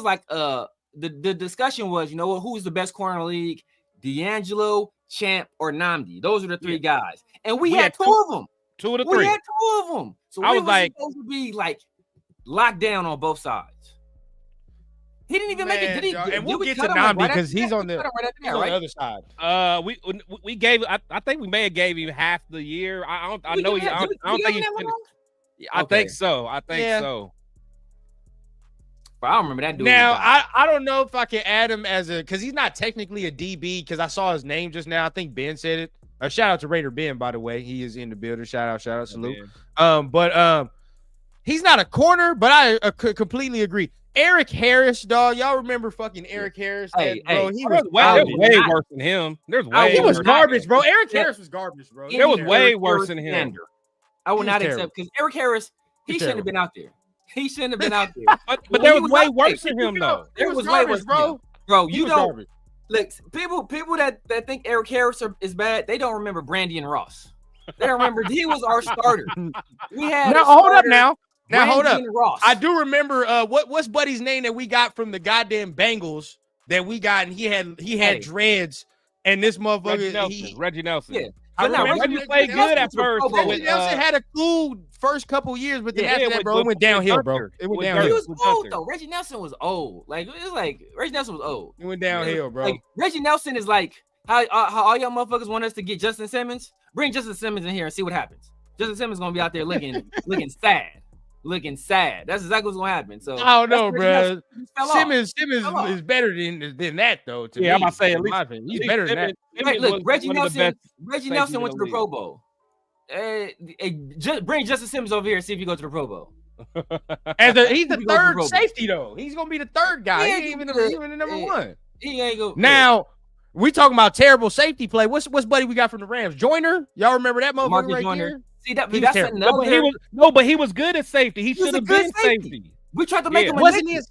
like the discussion was, you know what, who's the best corner in the league? D'Angelo, Champ, or Namdi. Those are the 3 guys. And we had 2 of them. 2 of the 3. We had 2 of them. So I was like supposed to be like locked down on both sides. He didn't even make it. Did he? And we'll we get to cut him, like, Namdi right because after he's that? on the We cut him right after that, on the right? other side. We gave. I think we may have gave him half the year. I don't. I know he. I don't think he's finished. I Okay. think so. I think so. But I don't remember that dude. Now I don't know if I can add him as a because he's not technically a DB because I saw his name just now. I think Ben said it. Shout out to Raider Ben, by the way. He is in the building. Shout out, salute. But he's not a corner, but I completely agree. Eric Harris, dog. Y'all remember fucking Eric Harris? Hey, bro, hey, he was way worse than him. There's way. He was worse. garbage, bro. Eric Harris was garbage, bro. There was way Eric worse Harris than him. slander. I would He was not terrible. accept because Eric Harris, he He's shouldn't have terrible. been out there. He shouldn't have been out there. But there He was way out worse there. than him though. There He was way garbage, worse, bro. Bro, He you was don't garbage. look. People that think Eric Harris is bad, they don't remember Brandy and Ross. They don't remember he was our starter. We had Now a hold up starter, now. Now hold Brandy up. and Ross. I do remember what's Buddy's name that we got from the goddamn Bengals that we got, and he had dreads, and this motherfucker Reggie Nelson. Yeah. I But now remember Reggie played Nelson good at was a Pro first. Bowl. Reggie with, Nelson had a cool first couple years, but then Yeah, after that, with- bro, it went downhill, with bro. Gunter. It went With downhill. He was With old Gunter. though. Reggie Nelson was old. Like it was like Reggie Nelson was old. It went downhill, bro. Like Reggie Nelson is like how all y'all motherfuckers want us to get Justin Simmons. Bring Justin Simmons in here and see what happens. Justin Simmons gonna be out there looking sad. That's exactly what's gonna happen. So I don't know, that's bro. Reggie Nelson. He fell off. Simmons Fell off. is better than that though. To Yeah, I'm me, about to say, at in least- my opinion. He's better than that. Right, look, Reggie Nelson safeties went in to the the league. Pro Bowl. Just bring Justin Simmons over here and see if he goes to the Pro Bowl. He's the He goes to third Pro Bowl. safety though. He's gonna be the third guy. Yeah, He ain't even the number yeah. one. He ain't go Now we talking about terrible safety play. What's Buddy we got from the Rams? Joyner? Y'all remember that motherfucker Marcus right Joyner. there? See that? He was That's terrible. another. But he was good at safety. He He was should a have good been safety. safety. We tried to make him a Wasn't nickel. he?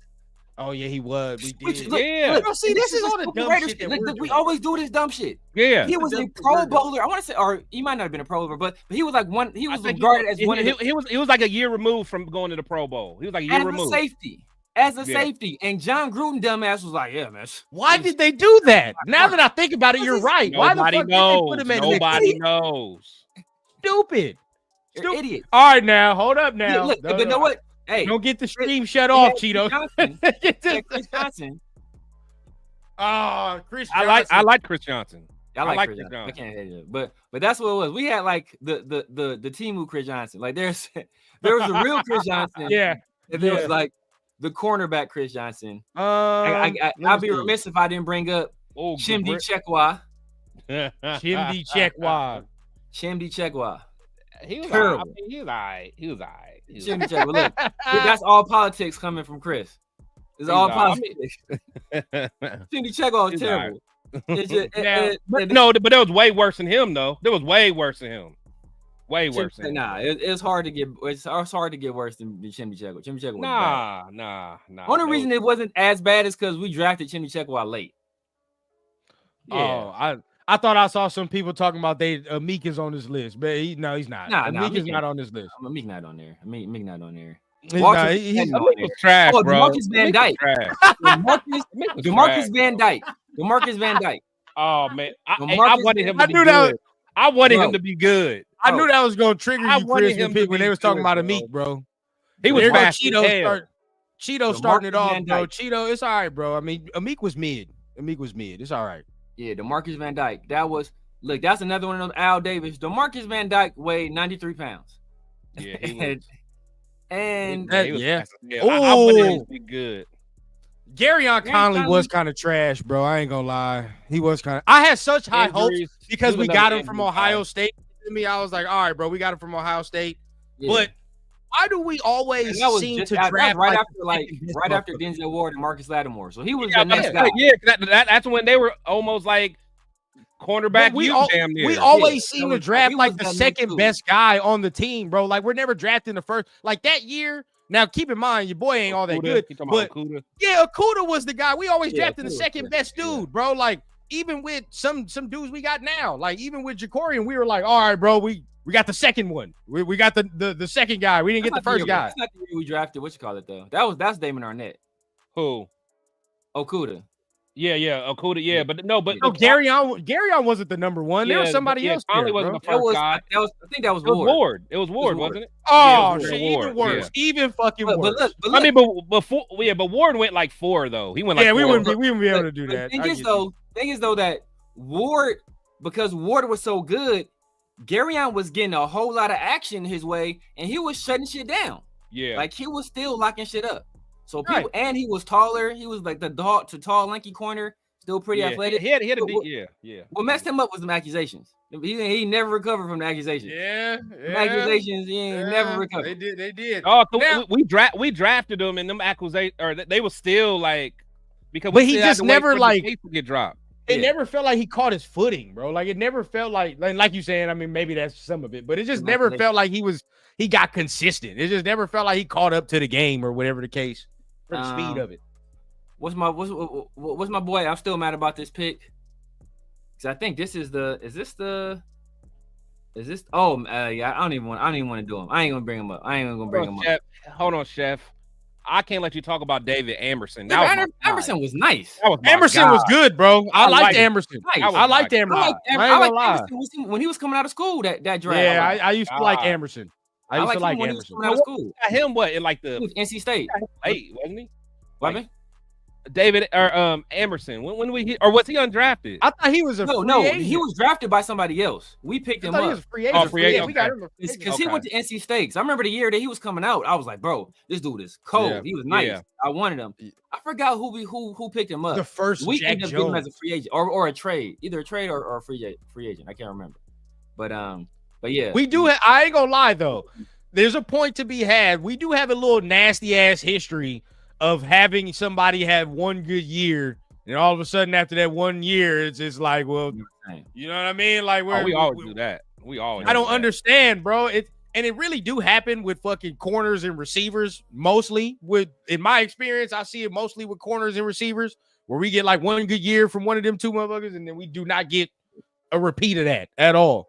Oh yeah, he was. We Which- did. look, Yeah. look, Bro, see, this is all the stupid dumb Raiders shit that look, we're we doing. always do this dumb shit. Yeah. He was a dumb Pro shit we're doing. Bowler. I want to say, or he might not have been a Pro Bowler, but he was like one. He was I think regarded as one of the, he was like a year removed from going to the Pro Bowl. He was like a year as a removed. safety. As a Yeah. safety, and John Gruden dumbass was like, "Yeah, man. Why did they do that? Now that I think about it, you're right. Why the Nobody fuck knows. did they put him at Nobody knows. Stupid. You're an idiot." All right, now hold up. Now, Look, but you know what? Hey, Don't get the stream shut we off, had Cheeto. Johnson. Chris Johnson. Oh, Chris. I like Chris Johnson. I like like Chris Chris Johnson. I Johnson. can't hate it, but that's what it was. We had like the Timu Chris Johnson. Like there was a real Chris Johnson. Yeah. And there Yeah. was like the cornerback Chris Johnson. Let me I'd be see. remiss if I didn't bring up Oh, Chimdi Chekwa. Chimdi Chekwa. Chimdi Chekwa. He was Terrible. all right. He was all right. He was all right. Chimdi Chekwa. Look, that's all politics coming from Chris. It's all He's all right. politics. Chimdi Chekwa was He's all right. terrible. It's just, Now, but there was way worse than him though. There was way worse than him. Way worse than him. Nah, it's hard to get. It's hard to get worse than Chimdi Chekwa. Chimdi Chekwa was bad. Nah. Only reason it wasn't as bad is because we drafted Chimdi Chekwa late. Oh, I thought I saw some people talking about Meek is on this list, but he's not. Nah, Meek is Meek not on this list. Meek not on there. Meek not on there. He's Walker- not. He's Meek That Meek was trash, Oh, bro. Demarcus Van Meek was Dyke. trash. Meek was trash. Demarcus Van Dyke. Demarcus Van Dyke. Oh man, I Demarcus wanted him I to be knew that good. I wanted Bro. him to be good. I knew that was gonna trigger I you, wanted Chris, him to when be they was talking good, about a bro. Meek, bro. He was There go fast as hell. Cheeto starting it DeMarcus off, Van bro. Dyke. Cheeto, it's all right, bro. I mean, Meek was mid. It's all right. Yeah, Demarcus Van Dyke. That's another one of those Al Davis. Demarcus Van Dyke weighed 93 pounds. Yeah, he was. And That- he was yeah. fast as hell. I wanted him Ooh. to be good. Garyon Conley was kind of trash, bro. I ain't gonna lie. He was kind of. I had such high hopes Injuries. because He we was got another him from injury Ohio guy. State. To me, I was like, all right, bro, we got him from Ohio State. yeah. But why do we always And that was seem just to that was draft right the after second best Denzel Ward and Marcus Lattimore. So he was Yeah, the next guy. that's when they were almost like cornerback. But we damn near. we always Yeah, seem that to was- draft he like was the that second too. best guy on the team, bro. Like we're never drafting the first. Like that year. Now keep in mind, your boy ain't all that good. You talking about But Okuda? yeah, Okuda was the guy. We always Yeah, drafting the Okuda, second yeah, best yeah. dude, bro. Like even with some dudes we got now, like even with Jacorian, we were like, all right, bro, we got the second one. We got the second guy. We didn't get the first guy. That's not the year we drafted. What you call it though? That's Damon Arnett. Who? Okuda. Yeah. Okuda, but no, but No, Gary on wasn't the number one. There was somebody else. Conley there, wasn't bro. the first guy. I think that was It was Ward. Ward. It was Ward, wasn't it? Oh, it was shit, Ward. even worse. Even fucking worse. But look, I mean, but before, but Ward went like 4 though. He went like 4. we wouldn't be able to do that. Thing is though that Ward, because Ward was so good, Garyon was getting a whole lot of action his way, and he was shutting shit down. Yeah, like he was still locking shit up. So people, and he was taller. He was like the tall, lanky corner, still pretty athletic. He had a big, What messed him up was the accusations. He never recovered from the accusations. Accusations. He never recovered. They did. Oh, we drafted them, and them accusations, or they were still like, because but he just never like get dropped. It never felt like he caught his footing, bro. Like it never felt like you saying. I mean, maybe that's some of it, but it just never felt like he got consistent. It just never felt like he caught up to the game or whatever the case. For the speed of it. What's my boy? I'm still mad about this pick because I think this is I don't even want to do him. I ain't gonna bring him up. Chef. Hold on, Chef. I can't let you talk about David Amerson. Amerson was nice. Amerson was good, bro. I liked Amerson. I liked Amerson. I liked Amerson when he was coming out of school that draft. Yeah, I used to like Amerson. I used to like him when Amerson. he was coming out of school. Him what in like the NC State? Hey, wasn't he? What? David or Amerson. When was he undrafted? I thought he was no. He was drafted by somebody else. We picked him up. He was free agent. Free agent. We got him because he went to NC State. I remember the year that he was coming out. I was like, bro, this dude is cold. Yeah. He was nice. Yeah. I wanted him. I forgot who picked him up. The first we Jack ended up Jones. getting him as a free agent or a trade, either a trade or a free agent. I can't remember. But yeah, we do. I ain't gonna lie though. There's a point to be had. We do have a little nasty ass history of having somebody have one good year, and all of a sudden after that 1 year, it's just like, well, you know what I mean? Like we always do that. We always. I don't understand, bro. It really do happen with fucking corners and receivers. Mostly in my experience, I see it mostly with corners and receivers, where we get like one good year from one of them two motherfuckers, and then we do not get a repeat of that at all.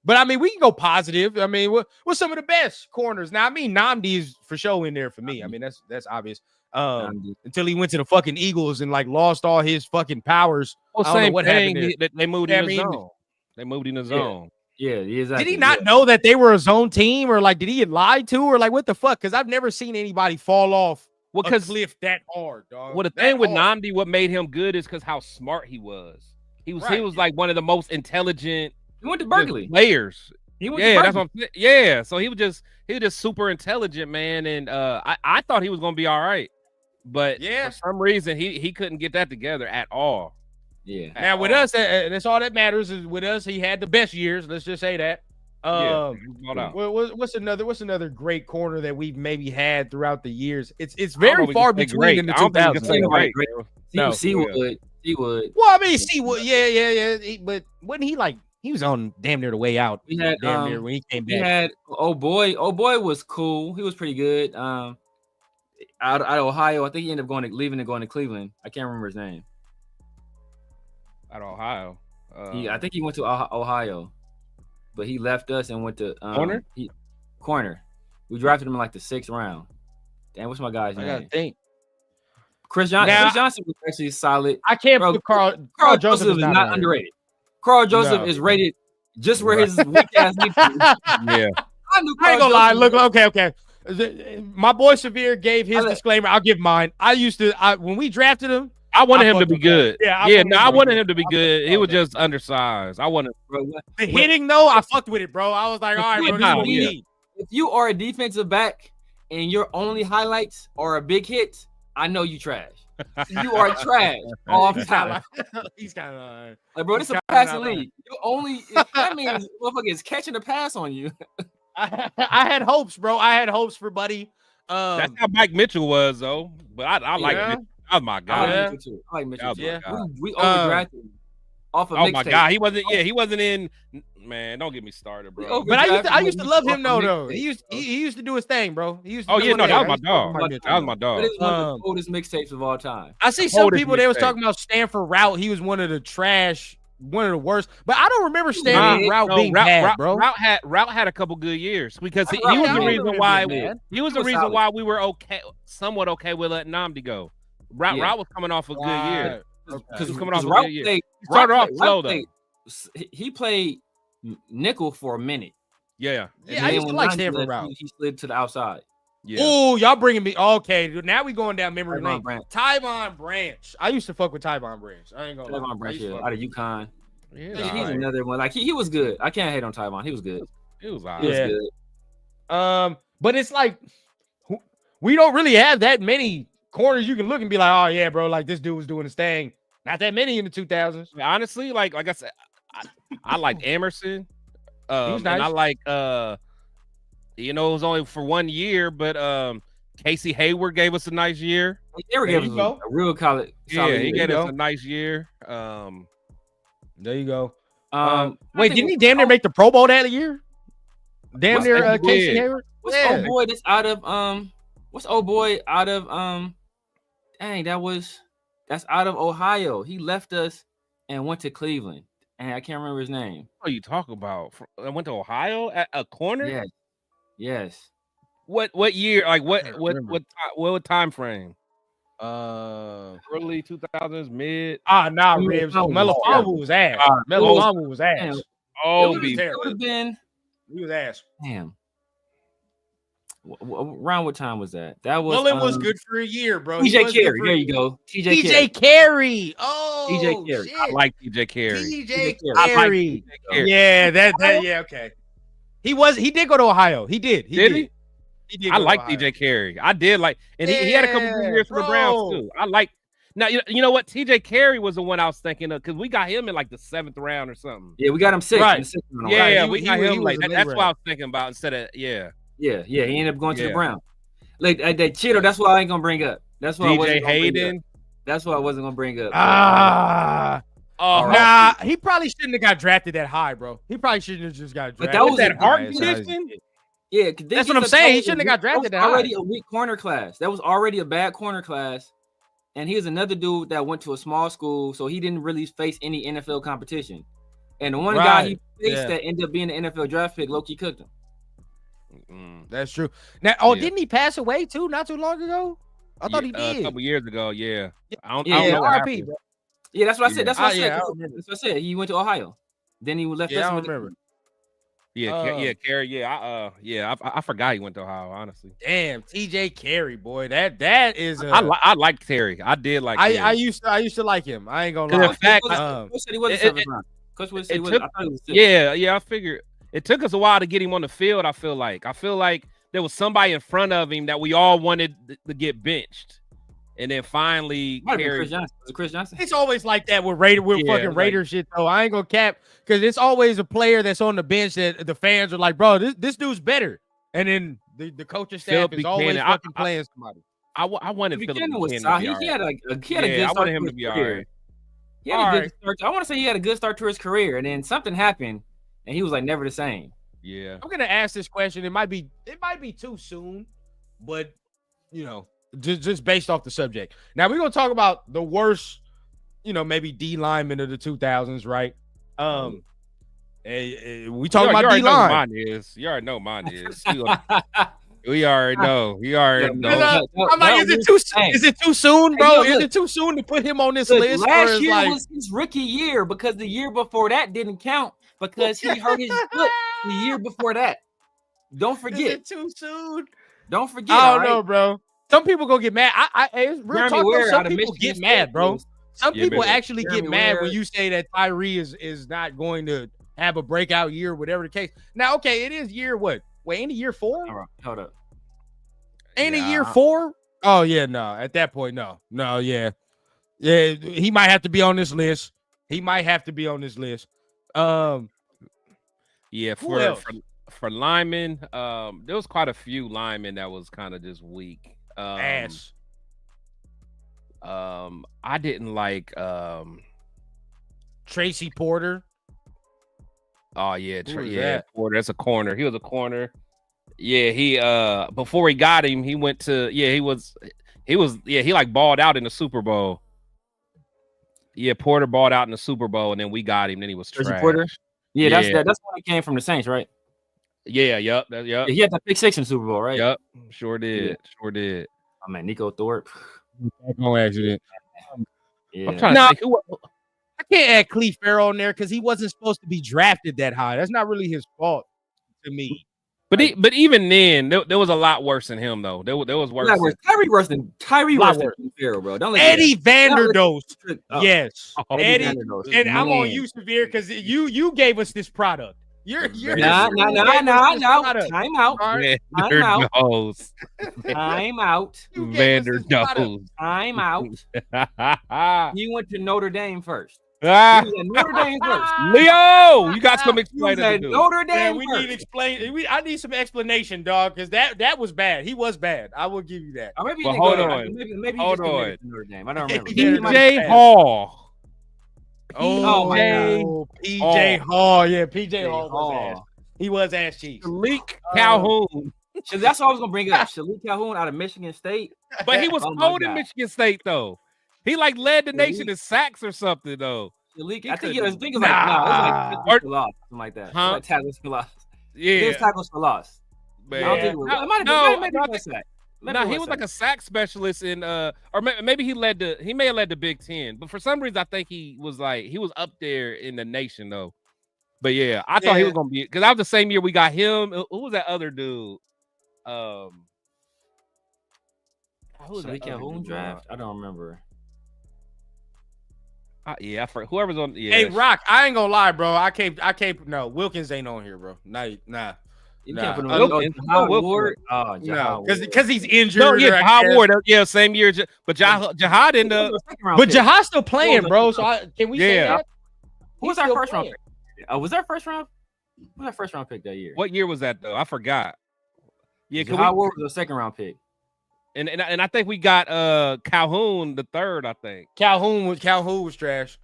But I mean, we can go positive. I mean, what's some of the best corners? Now, I mean, Nnamdi is for sure in there for me. I mean, that's obvious. Until he went to the fucking Eagles and like lost all his fucking powers. Well, I don't know what happened there. They moved in the zone. They moved in the zone. Yeah, exactly. Did he not know that they were a zone team, or like did he get lied to, or like what the fuck? Because I've never seen anybody fall off a cliff that hard, dog. Well, the thing with Nnamdi, what made him good is because how smart he was. He was like one of the most intelligent. He went to Berkeley. Players. He went to Berkeley. That's what I'm saying. Yeah. So he was just super intelligent, man. And I thought he was gonna be all right. But for some reason he couldn't get that together at all. Yeah. Now with us, that's all that matters is with us, he had the best years. Let's just say that. What's another great corner that we've maybe had throughout the years? It's very far between in the 2000s. No, Seawood. Well, I mean, Seawood, yeah. But wasn't he like he was on damn near the way out? We had damn near when he came back. We had oh boy was cool. He was pretty good. Out of Ohio, I think he ended up leaving and going to Cleveland. I can't remember his name. Out of Ohio, I think he went to Ohio, but he left us and went to corner. We drafted him in like the 6th round. Damn, what's my guy's name? I gotta think. Chris Johnson was actually solid. I can't put Carl Joseph is not underrated. Carl Joseph is rated just where his weak ass needs to be. Yeah. I ain't gonna lie. Look, okay. My boy Severe gave his disclaimer. I'll give mine. When we drafted him, I wanted him to be good. I wanted him to be good. He was Okay. just undersized. I wanted the hitting though. I fucked with it, bro. I was like, all right, bro, this is what we need. If you are a defensive back and your only highlights are a big hit, I know you trash. You are trash off time. He's kind of like, bro, this is a passing league. You only that means motherfucker is catching a pass on you. I had hopes, bro. I had hopes for Buddy. That's how Mike Mitchell was, though. But I like Mitchell. That was my guy. I like Mitchell. Yeah. We overdrafted him off of oh my god, he wasn't in. Man, don't get me started, bro. But I used to love him though. He used to do his thing, bro. He used to that was my dog. That was my dog. But it's one of the oldest mixtapes of all time. I see some people they was talking about Stanford Route. He was one of the worst. But I don't remember Stanford Route being bad, bro. Route had a couple good years because he was the reason why we were somewhat okay with letting Nnamdi go. Route was coming off a good year. Because he was coming off a Route good year. played, He started off Route slow played- he played nickel for a minute. Yeah. Yeah, I used to like Stanford Route. He slid to the outside. Yeah. Oh, y'all bringing me okay. Now we going down memory Tyvon lane. Branch. Tyvon Branch. I used to fuck with Tyvon Branch. I ain't gonna lie. Tyvon Branch out of UConn. Yeah, He's another one. Like he was good. I can't hate on Tyvon. He was good. It was all He was right. good. But it's like we don't really have that many corners you can look and be like, oh yeah, bro, like this dude was doing his thing. Not that many in the 2000s. Honestly, like I said, I liked Emerson. Nice. And I like it was only for 1 year, but Casey Hayward gave us a nice year. Hayward gave us a real solid he year. gave us a nice year. There you go. Wait, didn't he damn near make the Pro Bowl that year? Damn near Casey Hayward. What's old boy that's out of What's old boy out of Dang, that's out of Ohio. He left us and went to Cleveland, and I can't remember his name. What are you talking about? I went to Ohio at a corner. Yes. What year? Like what time frame? Early 2000s, mid. Nah, Ribs. Melifonwu was ass. Melifonwu was ass. Oh, it would have been. He was ass. Damn. Around what time was that? That was Mullen was good for a year, bro. TJ Carey. There you go. TJ Carey. Oh, TJ Carey. Shit. I like TJ Carey. TJ Carey. Yeah, yeah, okay. He did go to Ohio. He did. He did. I like TJ Carey. I did like, and he had a couple of years for the Browns too. I like. Now you know what? TJ Carey was the one I was thinking of because we got him in like the 7th round or something. Yeah, we got him 6th. Right. Yeah, we got him like that's what I was thinking about instead of Yeah, he ended up going to the Browns. Like that Cheeto, that's what I ain't gonna bring up. That's what DJ Hayden. That's what I wasn't gonna bring up. Nah, he probably shouldn't have got drafted that high, bro. He probably shouldn't have just got drafted. But that was that heart condition. Yeah, that's what I'm saying. He shouldn't have got drafted that high. Already a weak corner class. That was already a bad corner class. And he was another dude that went to a small school, so he didn't really face any NFL competition. And the one guy he faced that ended up being an NFL draft pick, low-key cooked him. That's true. Now, didn't he pass away too? Not too long ago. I thought he did a couple years ago. Yeah, I don't know. RP, yeah, that's what I said. That's what I said. That's what I said. He went to Ohio. Then he left. Yeah, I remember. Carey. Yeah, I forgot he went to Ohio. Honestly, damn, TJ Carey, boy, that is. I liked Terry. I did like. I used to like him. I ain't gonna lie. In fact, Coach said he wasn't 7th round. Coach said he was. I thought he was 6th. Yeah. I figured it took us a while to get him on the field. I feel like there was somebody in front of him that we all wanted to get benched. And then finally, Chris Johnson. Was it Chris Johnson? It's always like that with Raider shit, though. I ain't gonna cap because it's always a player that's on the bench that the fans are like, bro, this dude's better. And then the coaching staff is always fucking playing somebody. I wanted Philip Buchanan. He had a good start. I wanted him to be all right. He had a good start. I want to say he had a good start to his career, and then something happened, and he was like never the same. Yeah. I'm gonna ask this question. It might be too soon, but just based off the subject. Now we're gonna talk about the worst, maybe D lineman of the 2000s, right? We talking about D line. You already know mine is. We already know. You already know. I'm like, is it too soon? Is it too soon, bro? Is it too soon to put him on this list? Last year was his rookie year because the year before that didn't count because he hurt his foot the year before that. Don't forget. Is it too soon? Don't forget. I don't know, bro. Some people gonna get mad. It's real talk. Some people get mad, bro. Some people actually get mad when you say that Tyree is not going to have a breakout year, whatever the case. Now, okay, it is year what? Wait, ain't it year 4? All right, hold up. Ain't it year 4? Oh yeah, no. At that point, no, yeah. He might have to be on this list. Yeah, for linemen, there was quite a few linemen that was kind of just weak. Ass. I didn't like Tracy Porter. Oh yeah, Porter. That's a corner. He was a corner. Yeah, he before he got him, he went to he like balled out in the Super Bowl. Yeah, Porter balled out in the Super Bowl, and then we got him. Then he was trash. Porter. Yeah, that's when he came from the Saints, right? Yeah, yep. He had the pick 6 in the Super Bowl, right? Yep, sure did. I mean, Nico Thorpe. No accident. Yeah. I'm trying to think who. I can't add Cleve Farrell in there because he wasn't supposed to be drafted that high. That's not really his fault to me. But even then, there was a lot worse than him though. There was worse. Tyree worse than Cleve Farrell, bro. Don't let Eddie Vanderdost. Yes. Oh, Eddie. Vanderdost. And I'm on you, Severe, because you gave us this product. You're no. Time out. Vanderdost. Time out. Vanderdost. Time out. You went to Notre Dame first. Ah. You was at Notre Dame first. Leo, you got some explaining to do. Notre Dame. Man, we need explain. I need some explanation, dog, because that was bad. He was bad. I will give you that. Or maybe But hold on. Maybe Hold he just on. committed to Notre Dame. I don't remember. PJ Hall. Oh my God. PJ Hall. Yeah, PJ Hall was ass. He was ass cheeks. Shalik Calhoun. So that's all I was gonna bring up. Shalik Calhoun out of Michigan State. But he was cold in Michigan State though. He like led the nation in sacks or something though. Shalik, I think it was like tackles for loss, something like that. Huh? Like tackles for loss. Yeah. There's tackles for loss. Man. I don't think it was. It might have been a sack. No, he was like a sack specialist in or maybe he may have led the Big Ten, but for some reason I think he was up there in the nation though. But yeah, I thought he was gonna be because that was the same year we got him. Who was that other dude? Who was that Calhoun draft? I don't remember. Yeah, for whoever's on. Yeah. Hey, Rock, I ain't gonna lie, bro. I can't. No, Wilkins ain't on here, bro. Nah. You can't put him Jahad Ward. Because he's injured. No, yeah, Jahad Ward. Yeah, same year. But Jahad in the. But Jahad's still playing, bro. So can we say that? Who was our first round pick? Was our first round? Who was our first round pick that year? What year was that though? I forgot. Yeah, Jahad Ward was the second round pick. And I think we got Calhoun the third. I think Calhoun was trash.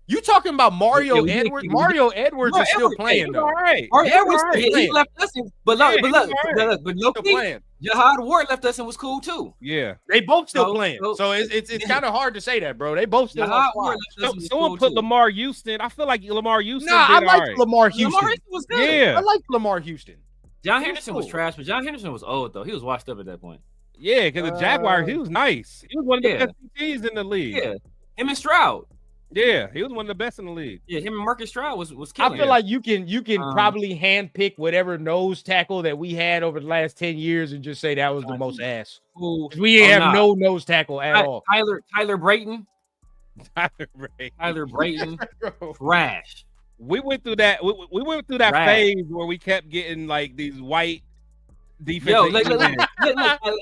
You talking about Mario Edwards? Mario Edwards is still playing though. All right. Mario Edwards, he left us in, but look, Jahad Ward left us and was cool too. Yeah, they both still playing. So it's kind of hard to say that, bro. They both still. Someone put Lamar Houston. I feel like Lamar Houston. Nah, I like Lamar Houston. Lamar Houston was good. Yeah, I like Lamar Houston. John Henderson was trash, but John Henderson was old though. He was washed up at that point. Yeah, because the Jaguars, he was nice. He was one of the best DCs in the league. Yeah, him and Stroud. Yeah, he was one of the best in the league. Yeah, him and Marcus Stroud was killing. I feel like you can probably handpick whatever nose tackle that we had over the last 10 years and just say that was the most ass. We have no nose tackle at all. Tyler Brayton. Tyler Brayton. Trash. We went through that. We went through that phase where we kept getting like these white defense. Yo, look, it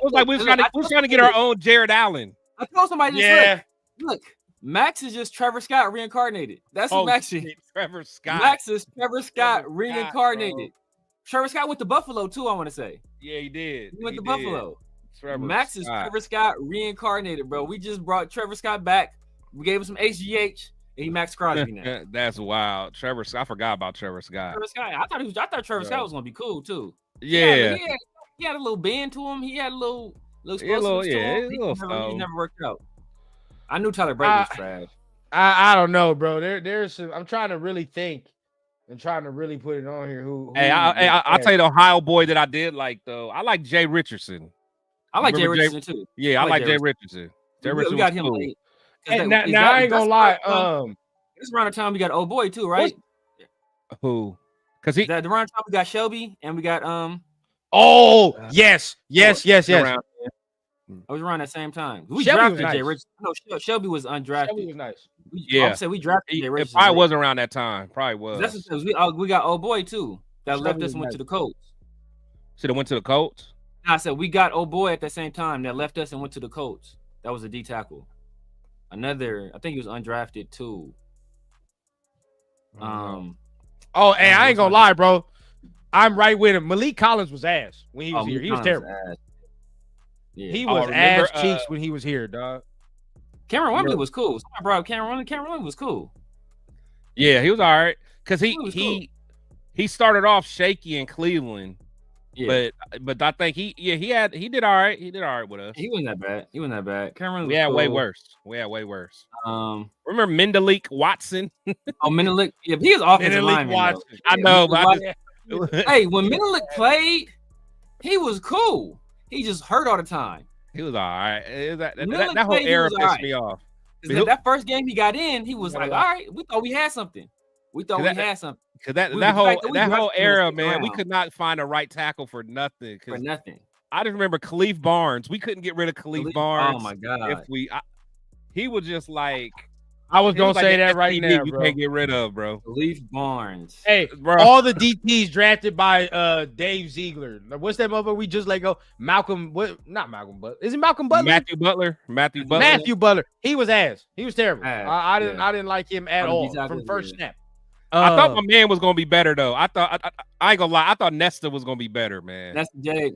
was like we was trying to get our own Jared Allen. I told somebody this. Look. Max is just Trevor Scott reincarnated. That's what Max is. Trevor Scott. Max is Trevor Scott reincarnated. Trevor Scott went to Buffalo too, I want to say. Yeah, he did. He went to Buffalo. Max is Trevor Scott reincarnated, bro. We just brought Trevor Scott back. We gave him some HGH, and he Max Crosby now. That's wild. Trevor Scott. I forgot about Trevor Scott. I thought Trevor Scott was gonna be cool too. Yeah. He had a little bend to him. He had a little explosiveness to him. He never worked out. I knew Tyler Brayton was trash. I don't know, bro. There's some. I'm trying to really think and trying to really put it on here. I'll tell you the Ohio boy that I did like though. I like Jay Richardson. I like Jay Richardson too. Yeah, I like Jay Richardson. Jay Richardson. We got him late. Now I ain't gonna lie. This around the time we got old boy too, right? Who? Because he around the time we got Shelby and we got yes. I was around that same time. We drafted Jay Richardson. No, Shelby was undrafted. Shelby was nice. I said we drafted Jay Richardson. It probably wasn't around that time. Probably was. That's because we got old boy too. That left us and went to the Colts. Should have went to the Colts. I said we got old boy at the same time that left us and went to the Colts. That was a D tackle. Another, I think he was undrafted too. I ain't gonna lie, bro. I'm right with him. Malik Collins was ass when he was here. He was terrible. Yeah. He was ass cheeks when he was here, dog. Cameron Wembley was cool. Somebody brought up Cameron Wembley was cool. Yeah, he was all right because he started off shaky in Cleveland. Yeah. But I think he did all right. He did all right with us. He wasn't that bad. Cameron was we had cool. way worse. Remember Mendelik Watson? Mendelik. Yeah, he was offensive lineman. Watson. I know, but hey, when Mendelik played, he was cool. He just hurt all the time. He was all right. Millen That whole played, he era was all pissed right. me off. That first game he got in, he was like, all right, we thought we had something. We thought we had something. Because that whole era, man, we could not find a right tackle for nothing. For nothing. I just remember Khalif Barnes. We couldn't get rid of Khalif Barnes. Oh my God. He was just like, I was gonna say that right now, you bro. can't get rid of, bro. Khalif Barnes. Hey, bro. All the DTs drafted by Dave Ziegler. What's that motherfucker we just let go? Malcolm, what? Not Malcolm, but is it Malcolm Butler? Matthew Butler. He was ass. He was terrible. I didn't like him at all from first snap. I thought my man was gonna be better though. I ain't gonna lie. I thought Nesta was gonna be better, man. Nesta J.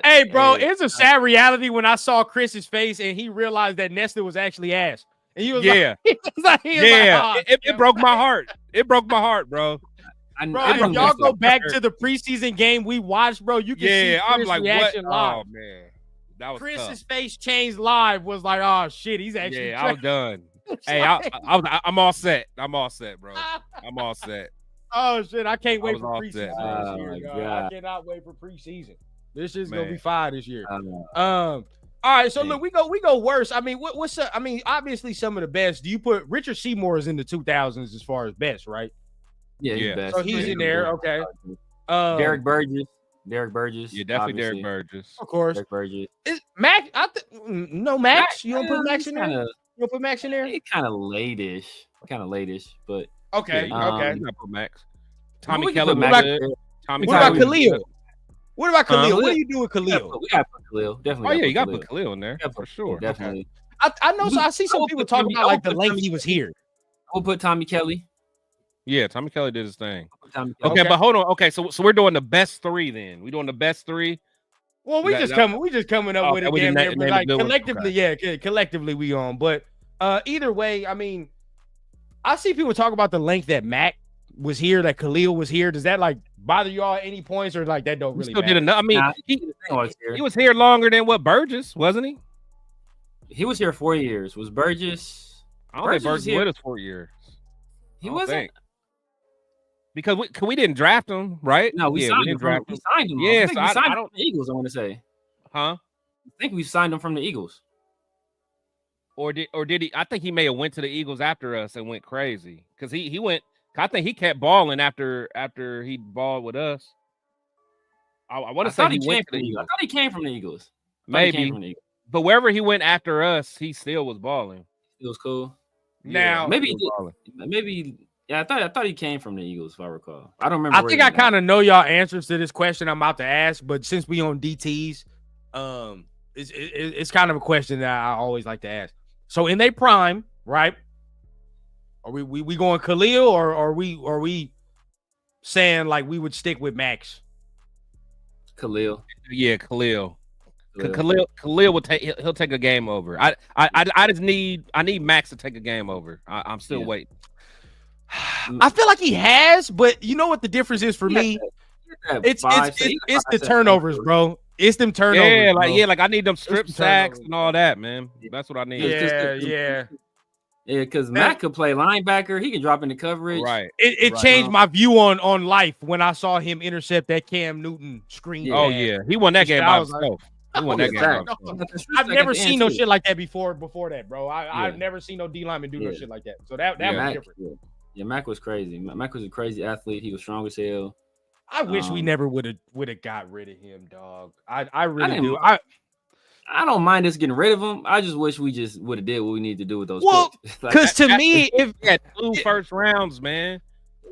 Hey, bro, it's a sad reality when I saw Chris's face and he realized that Nesta was actually ass. And he was it broke my heart. It broke my heart, bro. Bro, if y'all go back to the preseason game we watched, bro, you can see Chris' reaction live. Oh man, that was Chris's tough. face changed live. Was like, oh shit, he's actually. Yeah, I was done. Hey, I'm all set. I'm all set, bro. I'm all set. Oh shit, I can't wait for preseason set. this year. I cannot wait for preseason. This is gonna be fire this year. All right, so look, we go worse. I mean, what's up? I mean, obviously some of the best. Do you put Richard Seymour is in the 2000s as far as best, right? Yeah, he's best. So he's in there. Okay. Derek Burgess. Yeah, definitely Derek Burgess. Of course. Derek Burgess. Is Max? No, Max. You don't put Max in there. You don't put Max in there. It's kind of late-ish, but okay. Okay. You put Max. Tommy Kelly. What about Khalil? What about Khalil? What do you do with Khalil? We gotta put Khalil. Definitely. Oh yeah, you gotta put Khalil in there for sure. Definitely. I know. So I see some people talking about like the length he was here. We'll put Tommy Kelly. Yeah, Tommy Kelly did his thing. Okay, but hold on. Okay, so we're doing the best three then. We doing the best three. Well, we just coming up with it damn near, but like collectively, collectively we on. But either way, I mean, I see people talk about the length that Mac was here, that Khalil was here. Does that like bother y'all at any points, or like that don't really matter? Did enough. I mean, he was here longer than what Burgess, wasn't he? He was here 4 years. Was Burgess? I don't think Burgess was with us 4 years. He wasn't. Because we didn't draft him, right? No, we signed him. We signed him. Yes, I signed him from the Eagles. I want to say, huh? I think we signed him from the Eagles. Or did he? I think he may have went to the Eagles after us and went crazy because he went. I think he kept balling after he balled with us. I want to say he went to the Eagles. I thought he came from the Eagles. Maybe, but wherever he went after us, he still was balling. It was cool. Now maybe. Yeah, I thought he came from the Eagles, if I recall. I don't remember. I think I kind of know y'all answers to this question I'm about to ask, but since we on DTs, it's kind of a question that I always like to ask. So in their prime, right? Are we going Khalil or are we saying like we would stick with Max? Khalil. Yeah, Khalil. Khalil will he'll take a game over. I need Max to take a game over. I'm still waiting. I feel like he has, but you know what the difference is for me? It's the turnovers, bro. It's them turnovers. Like I need them strip sacks and all that, man. That's what I need. Yeah. Yeah, because Matt could play linebacker. He can drop into coverage. Right. It changed my view on life when I saw him intercept that Cam Newton screen. Oh yeah, he won that game by himself. He won that game by himself. I've never seen no shit like that before that, bro. I've never seen no D lineman do no shit like that. So that was different. Yeah, Mac was crazy. Mac was a crazy athlete. He was strong as hell. I wish we never would have got rid of him, dog. I really do. I don't mind us getting rid of him. I just wish we just would have did what we need to do with those. Because to me, if we had 2 first rounds, man.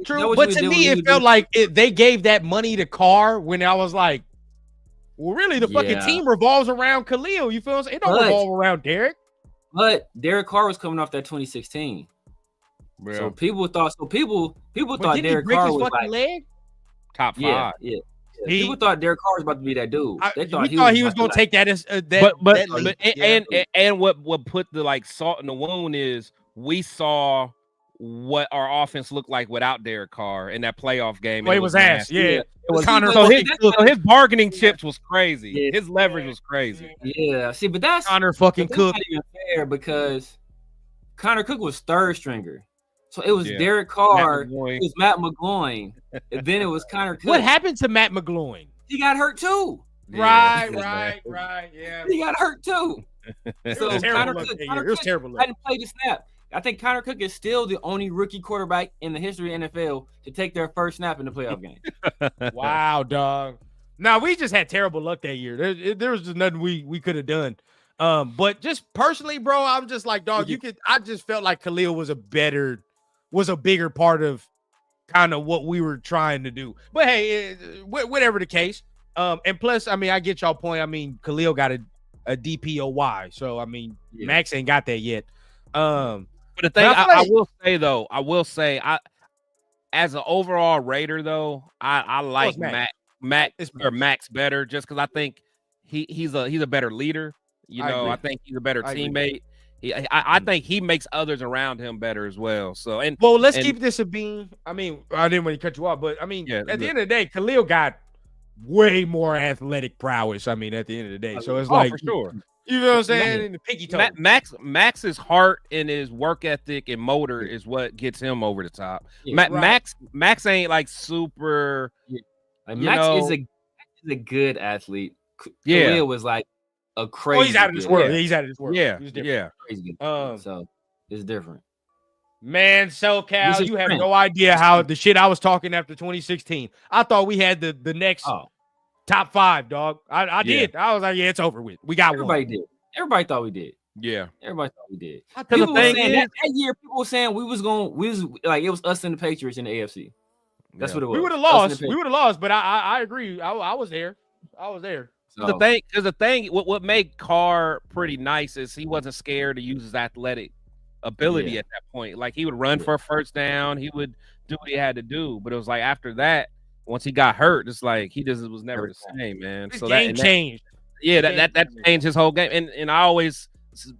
True, but to me, it felt like they gave that money to Carr when I was like, well, really, the fucking team revolves around Khalil. You feel what I'm saying? It don't revolve around Derek. But Derek Carr was coming off that 2016. Bro. So people thought Derek Carr was like leg? Top 5. Yeah. People thought Derek Carr was about to be that dude. They thought he was going to take that as and what put the like salt in the wound is we saw what our offense looked like without Derek Carr in that playoff game. It was ass. Yeah. It was so his bargaining chips was crazy. Yeah. His leverage was crazy. Yeah. See, but that's Connor fucking Cook. Not even fair because Connor Cook was third stringer. So it was Derek Carr, it was Matt McGloin, and then it was Connor Cook. What happened to Matt McGloin? He got hurt too. Right. Yeah. He got hurt too. So Connor Cook hadn't played the snap. I think Connor Cook is still the only rookie quarterback in the history of NFL to take their first snap in the playoff game. Wow, dog. Now we just had terrible luck that year. There was just nothing we could have done. But just personally, bro, I'm just like, dog, I just felt like Khalil was a bigger part of kind of what we were trying to do. But hey, whatever the case. And plus, I mean, I get y'all point. I mean, Khalil got a DPOY, so I mean, Max ain't got that yet. But the thing I will say, as an overall Raider though, I like Max better just because I think he's a better leader. I think he's a better teammate. I think he makes others around him better as well. So let's keep this a beam. I mean, I didn't want to cut you off, but I mean, at the end of the day, Khalil got way more athletic prowess. I mean, at the end of the day, so it's for sure. You know what I'm saying? In the picky toe. Max's heart and his work ethic and motor is what gets him over the top. Yeah, Max ain't like super. Like Max is a good athlete. Khalil was like a crazy. Oh, he's out of this world. Yeah. He's out of this world. Yeah, crazy. So it's different. Man, SoCal, you have no idea how the shit I was talking after 2016. I thought we had the next top 5, dog. I did. I was like, yeah, it's over with. We got Everybody did. Everybody thought we did. Yeah. Everybody thought we did. People were saying that year, people were saying we was like it was us and the Patriots in the AFC. That's what it was. We would have lost. But I agree. I was there. So. The thing, what made Carr pretty nice is he wasn't scared to use his athletic ability at that point. Like he would run for a first down, he would do what he had to do. But it was like after that, once he got hurt, it's like he just was never the same, man. So that changed. That changed his whole game. And I always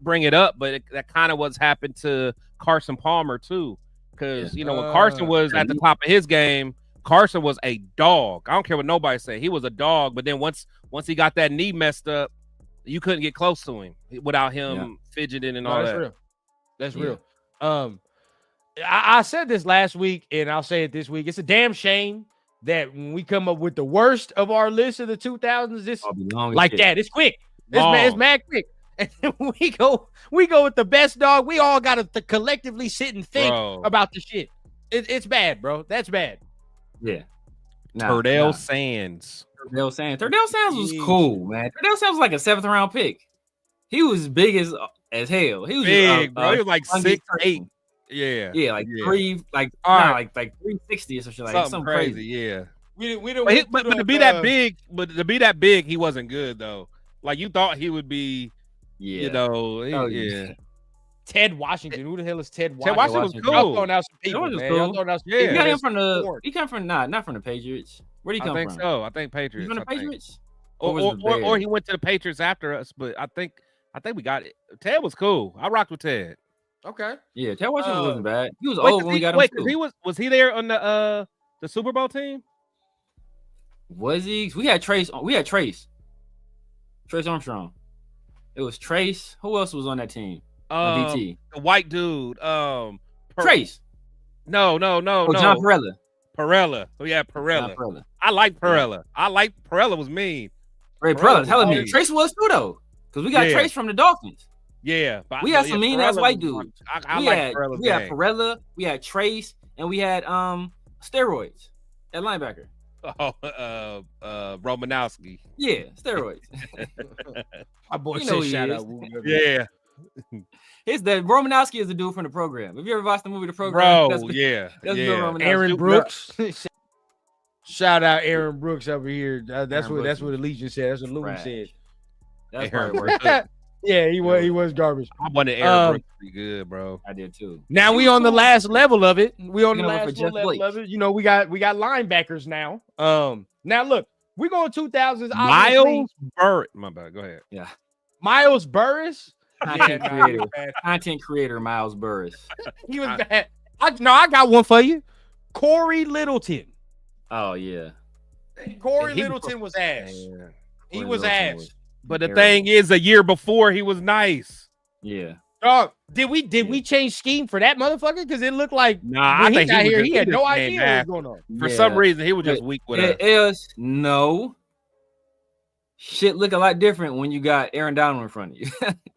bring it up, but that kind of what's happened to Carson Palmer too. Because when Carson was at the top of his game, Carson was a dog. I don't care what nobody say. He was a dog. But then once he got that knee messed up, you couldn't get close to him without him fidgeting and all that. Real. That's real. I said this last week, and I'll say it this week. It's a damn shame that when we come up with the worst of our list of the 2000s, it's like that. It's quick. It's mad quick. And then we go with the best, dog. We all got to collectively sit and think about the shit. It's bad, bro. That's bad. Yeah. Turdell Sands. Turdell Sands was cool, man. Turdell Sands was like a 7th round pick. He was big as hell. He was big, bro. He was like 6'8". Yeah, like 360 or something crazy. Yeah. But to be that big, he wasn't good though. Like you thought he would be. Ted Washington. Who the hell is Ted Washington? Ted Washington was cool. Y'all throwing out some people, man. He got him from the. He came from not from the Patriots. Where did he come from? I think so. I think Patriots. From the Patriots. Or he went to the Patriots after us, but I think we got it. Ted was cool. I rocked with Ted. Okay. Yeah, Ted Washington wasn't bad. He was old when we got him. Was he there on the Super Bowl team? Was he? We had Trace. Trace Armstrong. It was Trace. Who else was on that team? DT. The white dude. Trace. No. John Perella. Perella. Oh yeah, Perella. I like Perella. Perella was mean. Ray Perella telling me Trace was too though, because we got Trace from the Dolphins. Yeah, we had some mean ass white dudes. We had Perella, we had Trace, and we had steroids at linebacker. Romanowski. Yeah, steroids. My boy said shout out. Yeah. Romanowski is the dude from the program. Have you ever watched the movie The Program? Bro, that's Aaron Brooks. Shout out Aaron Brooks over here. That's what Allegiant said. That's what Louis said. That's probably worth Yeah, he was garbage. I wanted Aaron Brooks to be good, bro. I did too. Now we on the last level of it. We on the last level of it. You know, we got linebackers now. Now look, we going 2000s. Miles Burris. My bad. Go ahead. Yeah. Miles Burris. Content creator Miles Burris. He was bad. I got one for you. Corey Littleton. Oh yeah. Corey Littleton was ass. He was ass. But the thing is, a year before he was nice. Yeah. Dog, did we change scheme for that motherfucker? Because it looked like I think he had no idea what was going on. For some reason, he was just weak with us. No. shit look a lot different when you got Aaron Donald in front of you.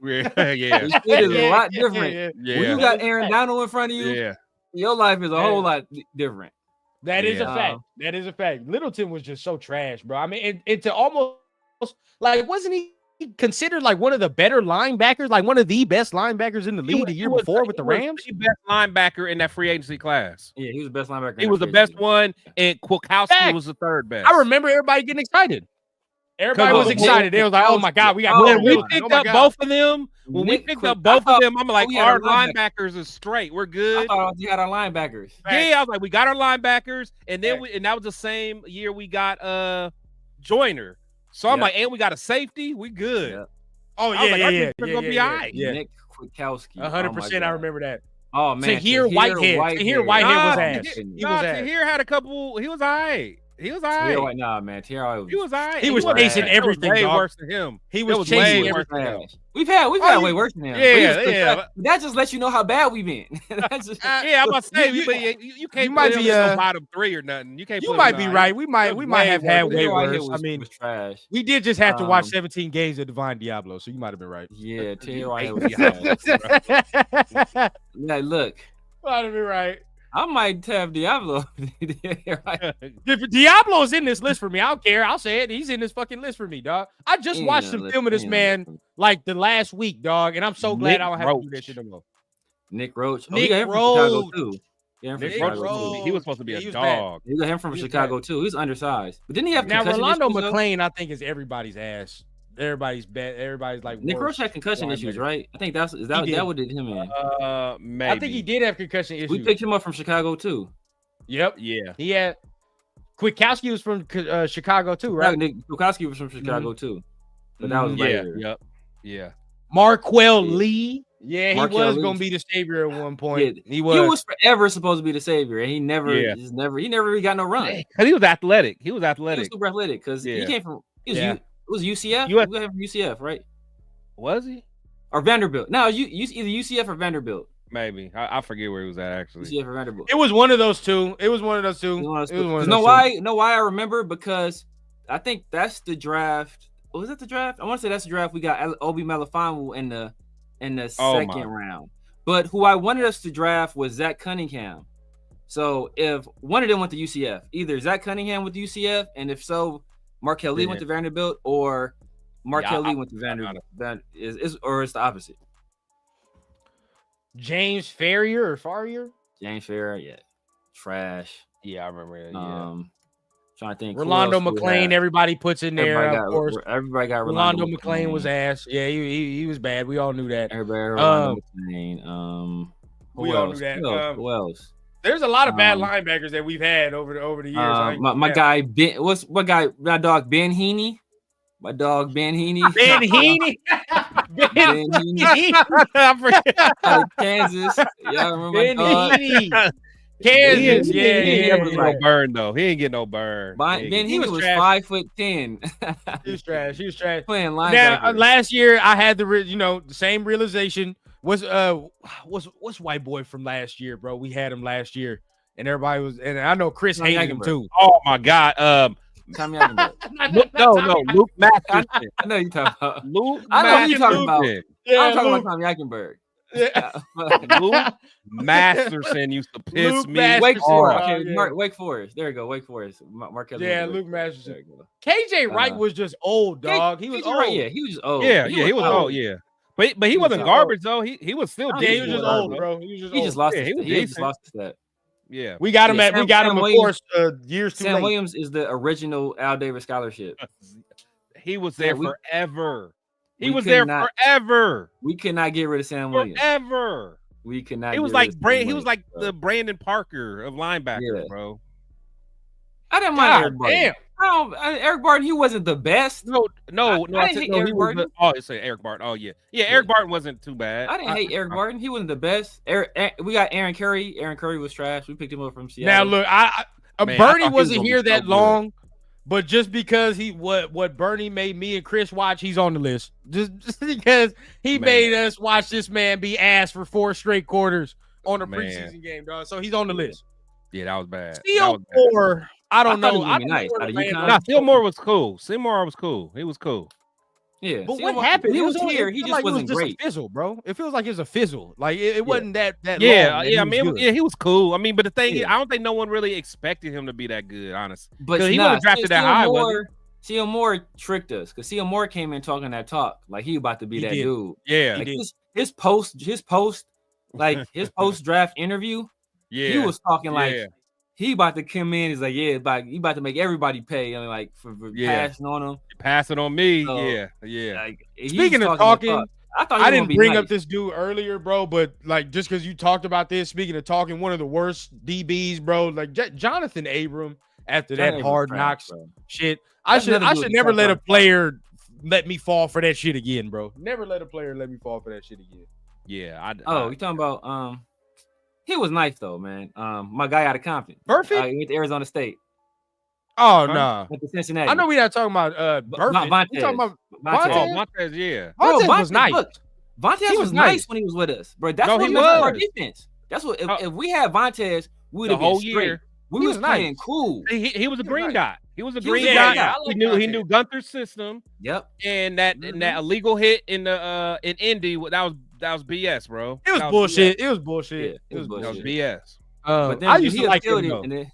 Yeah. This shit is a lot different. Yeah. When you got Aaron Donald in front of you, Yeah. your life is a whole lot different. That is a Yeah. fact. That is a fact. Littleton was just so trash, bro. I mean, it's almost like, wasn't he considered like one of the better linebackers, like one of the best linebackers in the league the year before with the Rams? He was the best linebacker in that free agency class. Yeah, he was the best linebacker. He was the best one, and Kwiatkowski was the third best. I remember everybody getting excited. Everybody was Nick excited. They was like, "Oh my god, we got." When we Littleton. picked Oh my up God. both of them, when we Nick picked Quick- up both I thought- of them, I'm like, we had our a linebacker. linebackers is straight. We're I good. thought we had our linebackers. Yeah, I was like, we got our linebackers, and then and that was the same year we got Joyner. So I'm Yep. like, and we got a safety. We good. Yep. Oh I was like, our yeah, defense gonna be all right. yeah. Nick Kwiatkowski. 100%. I remember that. Oh man, Tahir Whitehead was ass. He was ass. Tahir had a couple. He was all right. He was all right. Nah, man. Tahir He was all right. He was wasn't chasing bad. It was everything, way dog. worse than him. He It was was chasing way everything. worse than him. We've had way worse than him. Yeah. But that just lets you know how bad we've been. That's just, Yeah, I'm about to say, you can't might put be, him in no bottom 3 or nothing. You can't. You put him might in be the- right. We might have had way worse. I mean, was trash. we did just have to watch 17 games of Divine Diablo, so you might have been right. Yeah, Tahir hate Whitehead was trash. Yeah, look, Might have been right. I might have Diablo. If Diablo's in this list for me, I don't care. I'll say it. He's in this fucking list for me, dog. I just watched some film of this man like the last week, dog, and I'm so glad I don't have to do that shit no more. Nick Roach. Nick we got him from Chicago Roach. too. Yeah, him from Nick Chicago Roach, too. he was supposed to be Yeah, a he was bad. dog. We got him from He was Chicago too. He's undersized, but didn't he have Now concussion Rolando issues, though? McClain, I think, is everybody's ass. Everybody's bad. Everybody's like Nick worse. Roach had concussion issues, linebacker. right? I think that what did him in. Maybe. I think he did have concussion issues. We picked him up from Chicago too. Yep. Yeah. He had. Kwiatkowski was from Chicago too, right? Nick Kwiatkowski was from Chicago too, but that was Yeah. later. Yep. Yeah. Marquell Lee. Yeah, he Marquell was Lee. gonna be the savior at one point. Yeah, He was. He was forever supposed to be the savior, and he never really got no run. Because he was athletic. He was He was athletic. super athletic because he Yeah. came from Yeah. it was UCF. US We got him from UCF, right? Was he? Or Vanderbilt. No, you either UCF or Vanderbilt. Maybe. I forget where he was at actually. UCF or Vanderbilt. It was one of those two. It was one of those two. Know why I remember? Because I think that's the draft. Was it the draft? I want to say that's the draft. We got Obi Melifonwu in the second round. But who I wanted us to draft was Zach Cunningham. So if one of them went to UCF, either Zach Cunningham went to UCF, and if so, Marquell Lee went to Vanderbilt, or Marquell Lee went to Vanderbilt. Or it's the opposite. James Farrier. James Farrier, yeah, trash. Yeah, I remember that. Yeah. Trying to think. Rolando McClain, everybody puts in there. Of course, everybody got Rolando McClain was ass. Yeah, he was bad. We all knew that. Everybody Rolando McClain. We all knew that. Who else? There's a lot of bad linebackers that we've had over the years. My guy Ben. What guy? My dog Ben Heaney. My dog Ben Heaney. Ben Heaney. Ben Heaney. I forget. Out of Kansas. Y'all remember Ben my dog? Heaney. Kansas. He ain't Yeah. get no burn though. He ain't get no burn. Ben Heaney was trash. 5'10". He was trash. He was trash. Playing linebacker. Now, last year I had the same realization. What's white boy from last year, bro? We had him last year, and everybody was, and I know Chris hated him too. Oh my god. Tommy Eichenberg. No, Luke Masterson. I know you talking about. Luke I know who you talking about. Masterson. I'm talking about Tommy Eichenberg. Yeah. Luke Masterson used to piss Luke me Masterson. Wake Forest. Oh, Okay, yeah. Wake Forest. There you go. Wake Forest. Marquell. Yeah, Luke Masterson. KJ Wright was just old, dog. He was KJ old. Wright, yeah, he was just old. Yeah, he was old. Yeah, but he wasn't was garbage though. He was still Yeah, he decent. was just old, bro. He was just He old. just lost. Yeah, he was He just decent. lost his step. Yeah, We got him Yeah, we got him, Sam of Williams- course, years too Sam late. Williams is the original Al Davis scholarship. he was there we- forever. He we was could there not- forever. We could not get rid of Sam Williams. Forever. We could not. He was get rid like of Sam he was Williams, like bro. the Brandon Parker of linebackers, Yeah. bro. I didn't mind God Eric Barton. damn. Eric Barton. He wasn't the best. No. I I didn't said, hate no, he Eric was Barton. it's Eric Barton. Oh yeah, Eric Barton wasn't too bad. I didn't hate Eric Barton. He wasn't the best. We got Aaron Curry. Aaron Curry was trash. We picked him up from Now Seattle. look, Man, I Bernie thought he was wasn't gonna here be that so long, but just because what Bernie made me and Chris watch, he's on the list. Just because he made us watch this man be ass for 4 straight quarters on a Man. preseason game, dog. So he's on the list. Yeah, that was bad. Still 4 I don't thought he know. was I gonna be don't know nice. where Out of Orlando- UConn. Nah, Seymour was cool. Seymour was cool. He was cool. Yeah. But see, what happened? When he It was on- here, it he felt just like wasn't it was great. just a fizzle, bro. It feels like it was a fizzle. Like it wasn't that Yeah, long. yeah. I mean, he was cool. I mean, but the thing is, Yeah. I don't think no one really expected him to be that good, honestly. But Because he wasn't drafted that high, was he? C.O. Moore tricked us because C.O. Moore came in talking that talk like he about to be He that did. dude. Yeah, Like his post draft interview, yeah. he was talking Yeah. like he about to come in. He's like, he about to make everybody pay. I mean, like for Yeah. passing on him. Pass it on me. So, Yeah. Like, he's Speaking of that talking, talk. I thought he I was gonna didn't be bring nice. up this dude earlier, bro, but like just because you talked about this, speaking of talking, one of the worst DBs, bro, like Jonathan Abram after that Jonathan hard Abram's knocks trash, bro. shit. I That's another dude should that never talked let a about- player let me fall for that shit again, bro. Never let a player let me fall for that shit again. Yeah. You talking about he was nice though, man. My guy out of Compton. Perfect? He went to Arizona State. Oh no. Went to Cincinnati. I know we're not talking about Burfict. We talking about Vontez. Oh, Montez, yeah. Bro, Vontez was nice. Look, Vontez He was was nice nice. when he was with us, bro. That's No, what he we was our was. defense. That's what if we had Vontez, we would The have been whole straight. year. We He was was nice. playing cool. He was a green nice. dot. He was a He was green a dot. green dot. I like He Vontez. knew Gunther's system, Yep. and that illegal hit in the in Indy, that was BS, bro. It was That bullshit. It was bullshit. Yeah, It was That was bullshit. BS. But then I used he to like killed him it, though.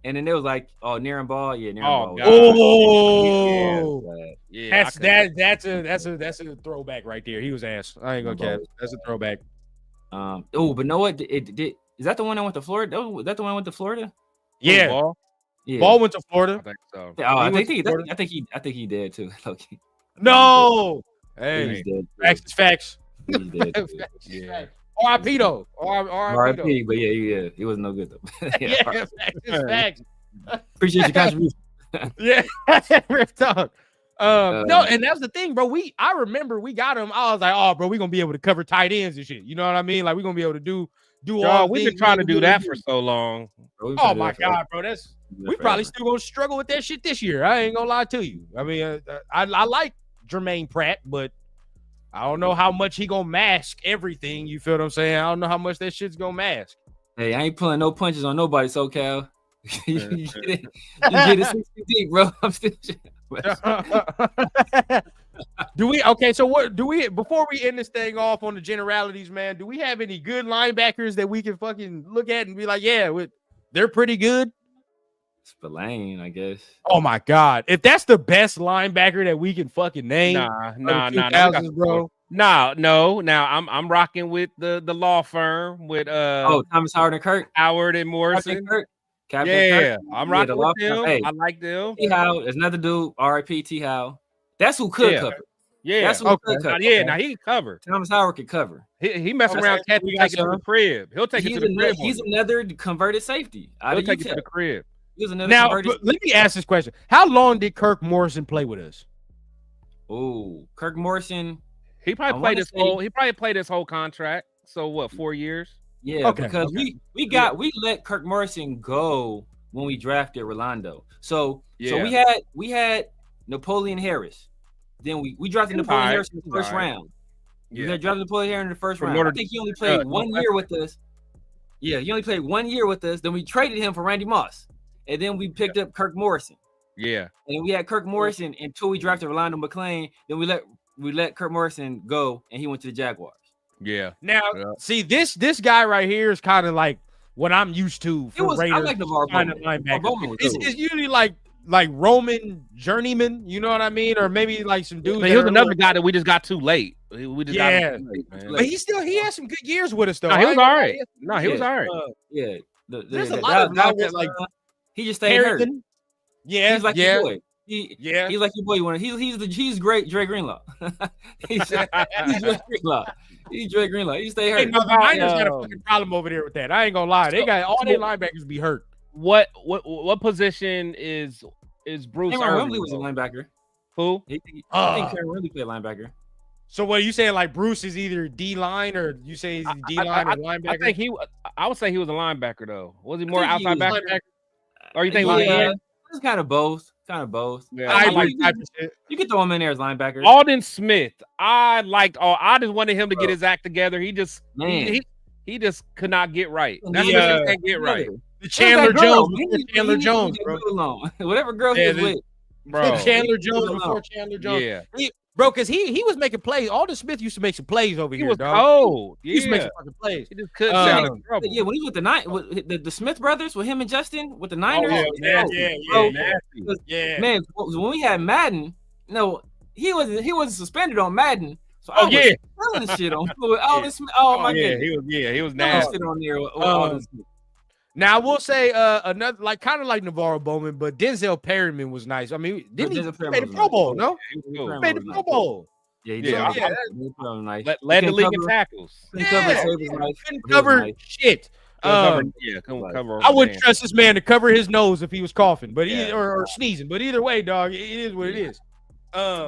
and then they was like, oh, Naren Ball, yeah, Naren Oh, Ball. God. Oh, Yeah, that's a throwback right there. He was ass. I ain't gonna cap. That's a throwback. But know what? Is that the one that went to Florida? Was that the one that went to Florida? Yeah, Ball? Yeah. Ball went to I Florida. think so. Oh, I went think to Florida. I think he did too. Low-key. No, He's hey, dead. facts is facts. He's dead. too. Yeah. R.I.P. though. R.I.P. though. R.I.P. But yeah, he was no good though. Yeah, facts is facts. Appreciate your contribution. Yeah, real talk. No, and that's the thing, bro. I remember we got him. I was like, oh, bro, we gonna be able to cover tight ends and shit. You know what I mean? Like we gonna be able to do all. Dog, we've things been trying to we do never that do. for so long. Oh my god, bro, we probably still gonna struggle with that shit this year. I ain't gonna lie to you. I mean, I like Jermaine Pratt, but I don't know how much he gonna mask everything. You feel what I'm saying? I don't know how much that shit's gonna mask. Hey, I ain't pulling no punches on nobody, SoCal. you get it 60 deep, bro. I'm still. So what do we before we end this thing off on the generalities, man? Do we have any good linebackers that we can fucking look at and be like, yeah, they're pretty good? Spillane, I guess. Oh my god, if that's the best linebacker that we can fucking name, Nah, bro. No. Now I'm rocking with the law firm with Thomas Howard and Kirk. Howard and Morrison. Captain Kirk. I'm Yeah, rocking the with law them. firm. Hey. I like them. T. Howe, there's another dude, R.I.P. T. Howe. That's who could cover. Yeah, That's who could cover. Now he can cover. Thomas Howard could cover. He mess around, catch it, take it to the crib. He'll take it to the crib. He's another converted safety. He'll take it to the crib. He was another Now, converted. let me ask this question: how long did Kirk Morrison play with us? Oh, Kirk Morrison. He probably played his whole. He probably played his whole contract. So what? 4 years? Yeah, Okay, because we let Kirk Morrison go when we drafted Rolando. So we had Napoleon Harris. Then we drafted Napoleon Harris in the first round. We drafted Napoleon Harris in the first round. I think he only played 1 year with us. Yeah, he only played 1 year with us. Then we traded him for Randy Moss, and then we picked up Kirk Morrison. Yeah, and we had Kirk Morrison until we drafted Rolando McClain. Then we let Kirk Morrison go, and he went to the Jaguars. Yeah. Now, see this guy right here is kind of like what I'm used to for Raiders. I like NaVar Bowman. It's usually like Roman journeyman, you know what I mean, or maybe like some dudes. But he was another guy that we just got too late. We just got too late, man. But he had some good years with us though. No, he was all right. No, he was all right. There's a lot of guys that like he just stayed hurt. Yeah, he's like your boy. He's like your boy. He's great. Dre Greenlaw. he's Dre Greenlaw. He's Dre Greenlaw. He stay hurt. Hey, no, the Niners got a fucking problem over there with that. I ain't gonna lie. They got all their linebackers be hurt. What position is Bruce? Aaron Wembley was a linebacker. Who? I think Aaron Wembley played linebacker. So what are you saying? Like Bruce is either D line or you say he's D line or linebacker? I would say he was a linebacker though. Was he more outside backer? Or you think? It's kind of both. Yeah, you can throw him in there as linebacker. Alden Smith. I just wanted him to get his act together. He he just could not get right. That's He, what he can't get right. The Chandler Who's that girl? Jones before Chandler Jones, bro. Whatever girl he Yeah, was with. Bro. Chandler Jones before Chandler Jones. Yeah. Bro, because he was making plays. Alden Smith used to make some plays over He here, was dog. cold. He used to make Yeah. some fucking plays. He just couldn't stay out of trouble. Yeah, when he was with the Smith brothers, with him and Justin, with the Niners. Yeah. Nasty. Man, when we had Madden, no, he wasn't suspended on Madden. So Oh, I was yeah. selling shit on Alden Smith. Oh my yeah, goodness. he was Selling nasty. shit on there with Alden Smith. Now I will say another kind of like Navarro Bowman, but Denzel Perryman was nice. I mean, didn't he made the Pro Bowl? No, He was cool. made the Pro Bowl. Yeah, he Yeah, did. yeah, Led the league in tackles. Couldn't cover shit. Couldn't cover. I wouldn't trust this man to cover his nose if he was coughing, but or sneezing. But either way, dog, it is what it is.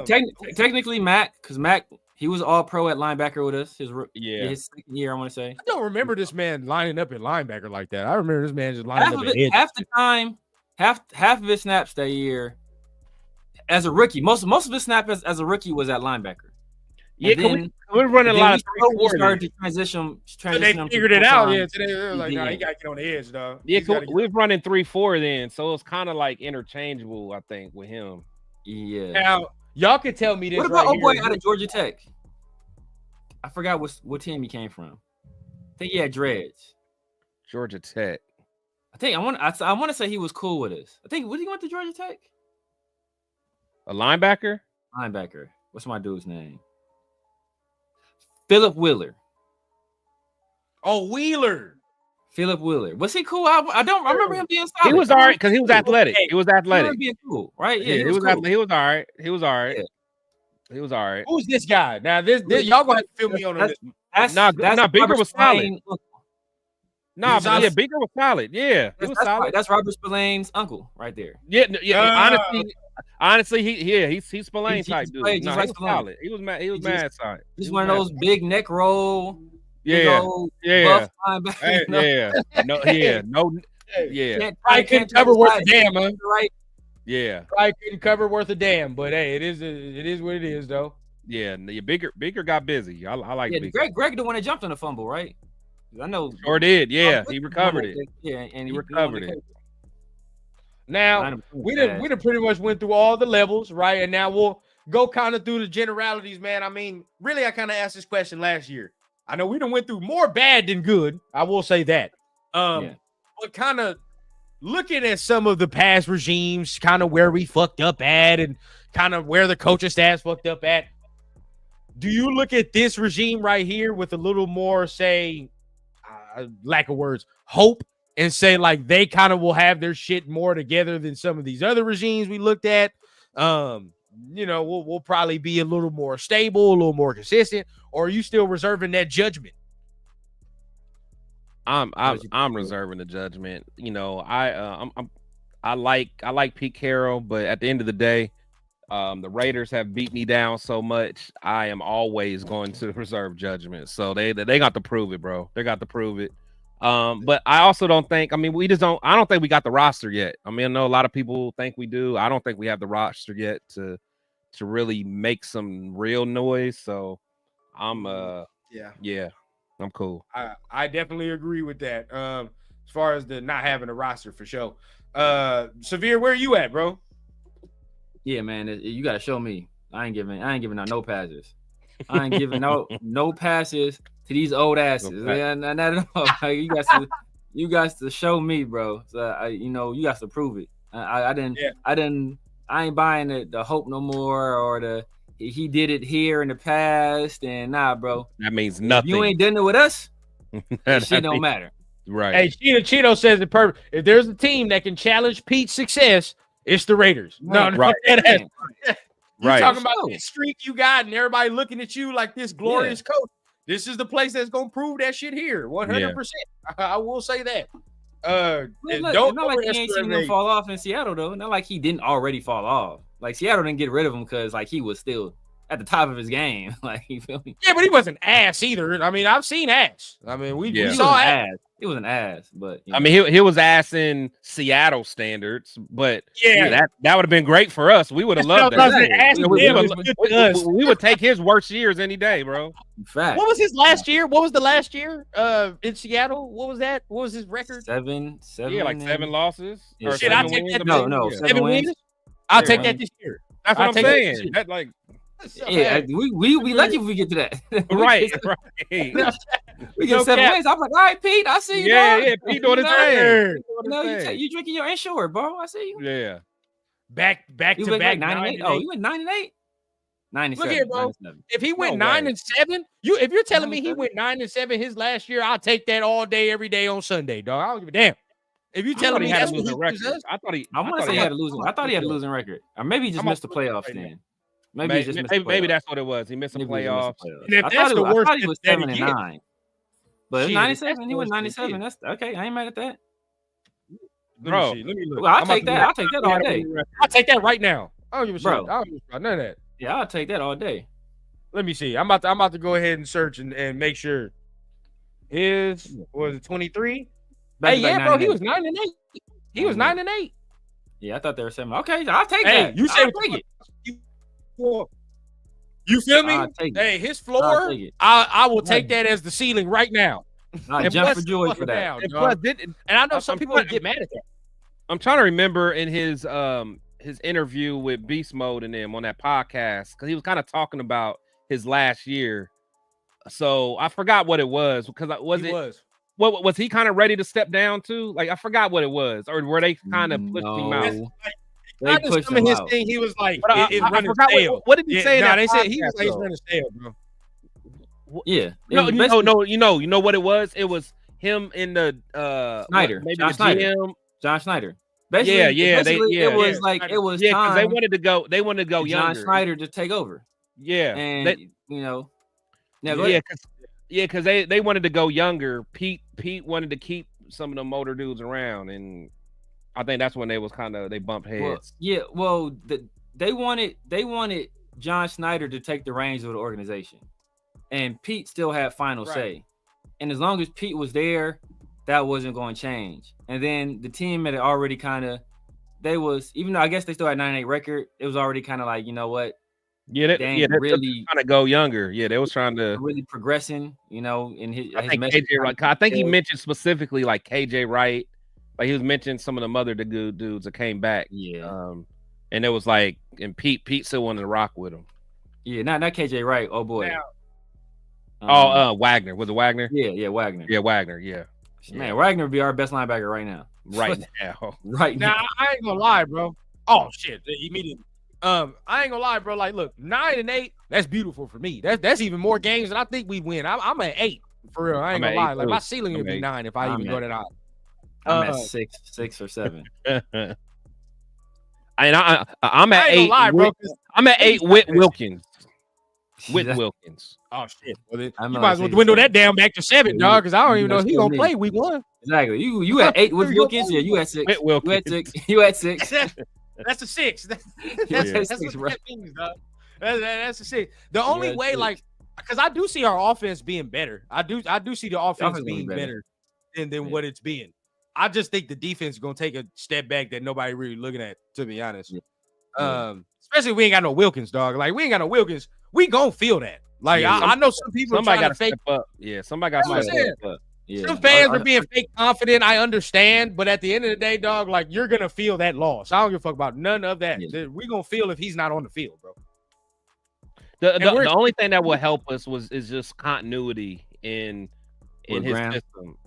Technically, Mac, because Mac, he was all pro at linebacker with us. His second year, I want to say. I don't remember this man lining up at linebacker like that. I remember this man just lining up at edge. Half the time, half of his snaps that year as a rookie. Most of his snaps as a rookie was at linebacker. Yeah, we're running a lot of 3-4. Started to transition. So they figured it out. Yeah, today they were like, "No, he got to get on the edge, dog." Yeah, we're running 3-4 then, so it's kind of like interchangeable, I think, with him. Yeah. Now y'all can tell me this. What about right boy here. out of Georgia Tech? I forgot what team he came from. I think he had dreads. Georgia Tech. I want to say he was cool with us. I think he went to Georgia Tech? A linebacker? Linebacker. What's my dude's name? Philip Wheeler. Oh, Wheeler. Philip Wheeler. Was he cool? I remember him being solid. He was all right because he was athletic. He was athletic. Being cool, right? Yeah, he was cool. He was all right. He was all right. Yeah. He was all right. Who's this guy? Now this y'all gonna have to fill me on this. Nah, Bigger was solid. Nah, but yeah, Bigger was solid. Yeah, he was solid. That's Robert Spillane's uncle right there. Yeah. Honestly, he's Spillane type dude. He was solid. He was mad solid. He's one of those big neck roll. Yeah. Buff I couldn't cover worth a damn, huh? Right. Yeah. I couldn't cover worth a damn, but hey, it is what it is, though. Yeah, Bigger got busy. I like Bigger. Greg the one that jumped on the fumble, right? I know. Sure did. Yeah, he recovered it. Yeah, and he recovered it. Now we done pretty much went through all the levels, right? And now we'll go kind of through the generalities, man. I mean, really, I kind of asked this question last year. I know we done went through more bad than good. I will say that. But kind of looking at some of the past regimes, kind of where we fucked up at, and kind of where the coaching staff fucked up at. Do you look at this regime right here with a little more, say, lack of words, hope, and say like they kind of will have their shit more together than some of these other regimes we looked at? We'll probably be a little more stable, a little more consistent, or are you still reserving that judgment? I'm reserving the judgment. You know, I like Pete Carroll, but at the end of the day, the Raiders have beat me down so much. I am always going to reserve judgment. So they got to prove it, bro. They got to prove it. But I also don't think. I mean, I don't think we got the roster yet. I mean, I know a lot of people think we do. I don't think we have the roster yet to really make some real noise. So I'm I'm cool. I definitely agree with that. As far as the not having a roster for sure. Severe, where are you at, bro? Yeah, man, you gotta show me. I ain't giving out no passes. I ain't giving no passes to these old asses. Man, not at all. You guys to show me, bro. So you guys to prove it. I ain't buying the hope no more, or he did it here in the past, and nah, bro. That means nothing. If you ain't done it with us, that shit don't matter. Right. Hey, Cheeto says it perfect. If there's a team that can challenge Pete's success, it's the Raiders. No, right. You talking about this streak you got and everybody looking at you like this glorious coach. This is the place that's gonna prove that shit here. 100%. I will say that. Not like he ain't seen him fall off in Seattle though. Not like he didn't already fall off. Like Seattle didn't get rid of him because like he was still at the top of his game. Like you feel me? Yeah, but he wasn't ass either. I mean, I've seen ass. I mean, we saw ass. It was an ass, but I mean, he was ass in Seattle standards, but Yeah. that would have been great for us. We would have loved That's that. what I was saying. We would take his worst years any day, bro. in fact, What was his last year? What was the last year in Seattle? What was that? What was his record? seven. Yeah, like 7 losses. Yeah, Or Shit, seven I'll take wins, that. I No, mean. no, Yeah. 7 wins. I'll Seven take that wins. this year. That's what I'll I'm take that saying. shit. That like Yeah, we lucky if we get to that. right. We get No 7 cap. wins. I'm like, all right, Pete, I see you. Yeah, dog. yeah. Pete doing his You know, thing. You know, you drinking your inshore, bro. I see you. Yeah. Back You to went back like 9 and 8. Oh, you went 9 and 8. 97. Look here, bro. 97. If he went No 9 way. and 7, if you're telling me he 97. went 9 and 7 his last year, I'll take that all day, every day on Sunday, dog. I don't give a damn. If you I telling thought me he had that's a what he losing record. possessed, I thought he. I want to say he had a losing. I thought he had a losing record, or maybe he just I'm missed the gonna playoffs. right now. Then maybe he just missed the Maybe playoffs. that's what it was. He missed a Maybe he just playoff. missed the playoffs. And if I that's the worst thought he was that 7 he and gets. 9. But Shit, 97, he that's went the worst 97. that That's okay. I ain't mad at that. Bro, let me look. Well, I'll I'm about take to that. look. I'll take that all day. I'll take that right now. I don't give a shit. Bro. I don't give a shit about none of that. Yeah, I'll take that all day. Let me see. I'm about to go ahead and search and make sure. His was it 23? Back Hey, to back yeah, 9 bro. and He 8. was 9 and 8. He was 9 and 8. Yeah, I thought they were 7. Okay, I'll take Hey, that. you say I'll take it. You feel me? I'll take it. Hey, his I'll floor, take it. I will take that as the ceiling right now. I'll And jump plus, for joy fuck for it that. down, and dog. plus, And I know some I'm people trying- would get mad at that. I'm trying to remember in his interview with Beast Mode and them on that podcast because he was kind of talking about his last year. So I forgot what it was because what was he kind of ready to step down to? Like I forgot what it was, or were they kind of pushed him out? No. I They just pushed some of him his out. thing. He was like, But I it's running forgot stale. what did he say? in Nah, that they said he was podcast, like, it's though? running stale, bro. Yeah. No, It was you basically know what it was? It was him in the Snyder, maybe John the Snyder. GM. John Schneider. Basically, it was like it was Yeah, because time they wanted to go for John younger. Schneider to take over. Yeah, And you know, now go yeah, ahead. because they wanted to go younger. Pete wanted to keep some of them older dudes around, and I think that's when they bumped heads. They wanted John Schneider to take the reins of the organization, and Pete still had final say. And as long as Pete was there, that wasn't going to change. And then the team had already even though I guess they still had 9-8 record, it was already kind of like, you know what? They're really trying to go younger. Yeah, they was trying to really progressing, in his. I think KJ Wright. I think he mentioned specifically like KJ Wright. Like he was mentioning some of them other good dudes that came back. Yeah. And it was like, and Pete still wanted to rock with him. Yeah, not KJ Wright. Oh boy. Wagner. Was it Wagner? Yeah, Wagner. Yeah, Wagner. Yeah. Man, Wagner would be our best linebacker right now. Right now. Right Now, now. I ain't gonna lie, bro. Oh shit, immediately. I ain't gonna lie, bro. Like, look, 9 and 8, that's beautiful for me. That's even more games than I think we win. I'm at 8 for real. I ain't I'm gonna at lie. 8 Like too. my ceiling would be I'm 9 if I even go that high. I'm at 6 or 7. And I'm at I ain't 8. gonna lie, bro. 'Cause I'm at 8 with Wilkins. With That- Wilkins. Oh shit! Well, then, I'm you not might as well saying dwindle so. that down back to 7, dog. Because I don't even know if he still gonna me. play week 1. Exactly. You at 8 with Wilkins? Yeah, you at 6. With Wilkins. You at 6. You at 6. That's a 6. That's Yeah. that's Six, what right. that means, dog. That's a 6. The only Yeah, way, six. like, because I do see our offense being better. I do see the offense offense being being better than Yeah. what it's been. I just think the defense is gonna take a step back that nobody really looking at, to be honest. Yeah. Especially if we ain't got no Wilkins, dog. Like we ain't got no Wilkins, we gonna feel that. Like Yeah, I know some people Somebody trying got to fake. step up. Yeah, somebody got That's to what step I'm saying. up. Yeah. Some fans are being fake confident. I understand, but at the end of the day, dog, like you're gonna feel that loss. I don't give a fuck about none of that. Yeah. We gonna feel if he's not on the field, bro. The only thing that will help us is just continuity in With his Graham? system.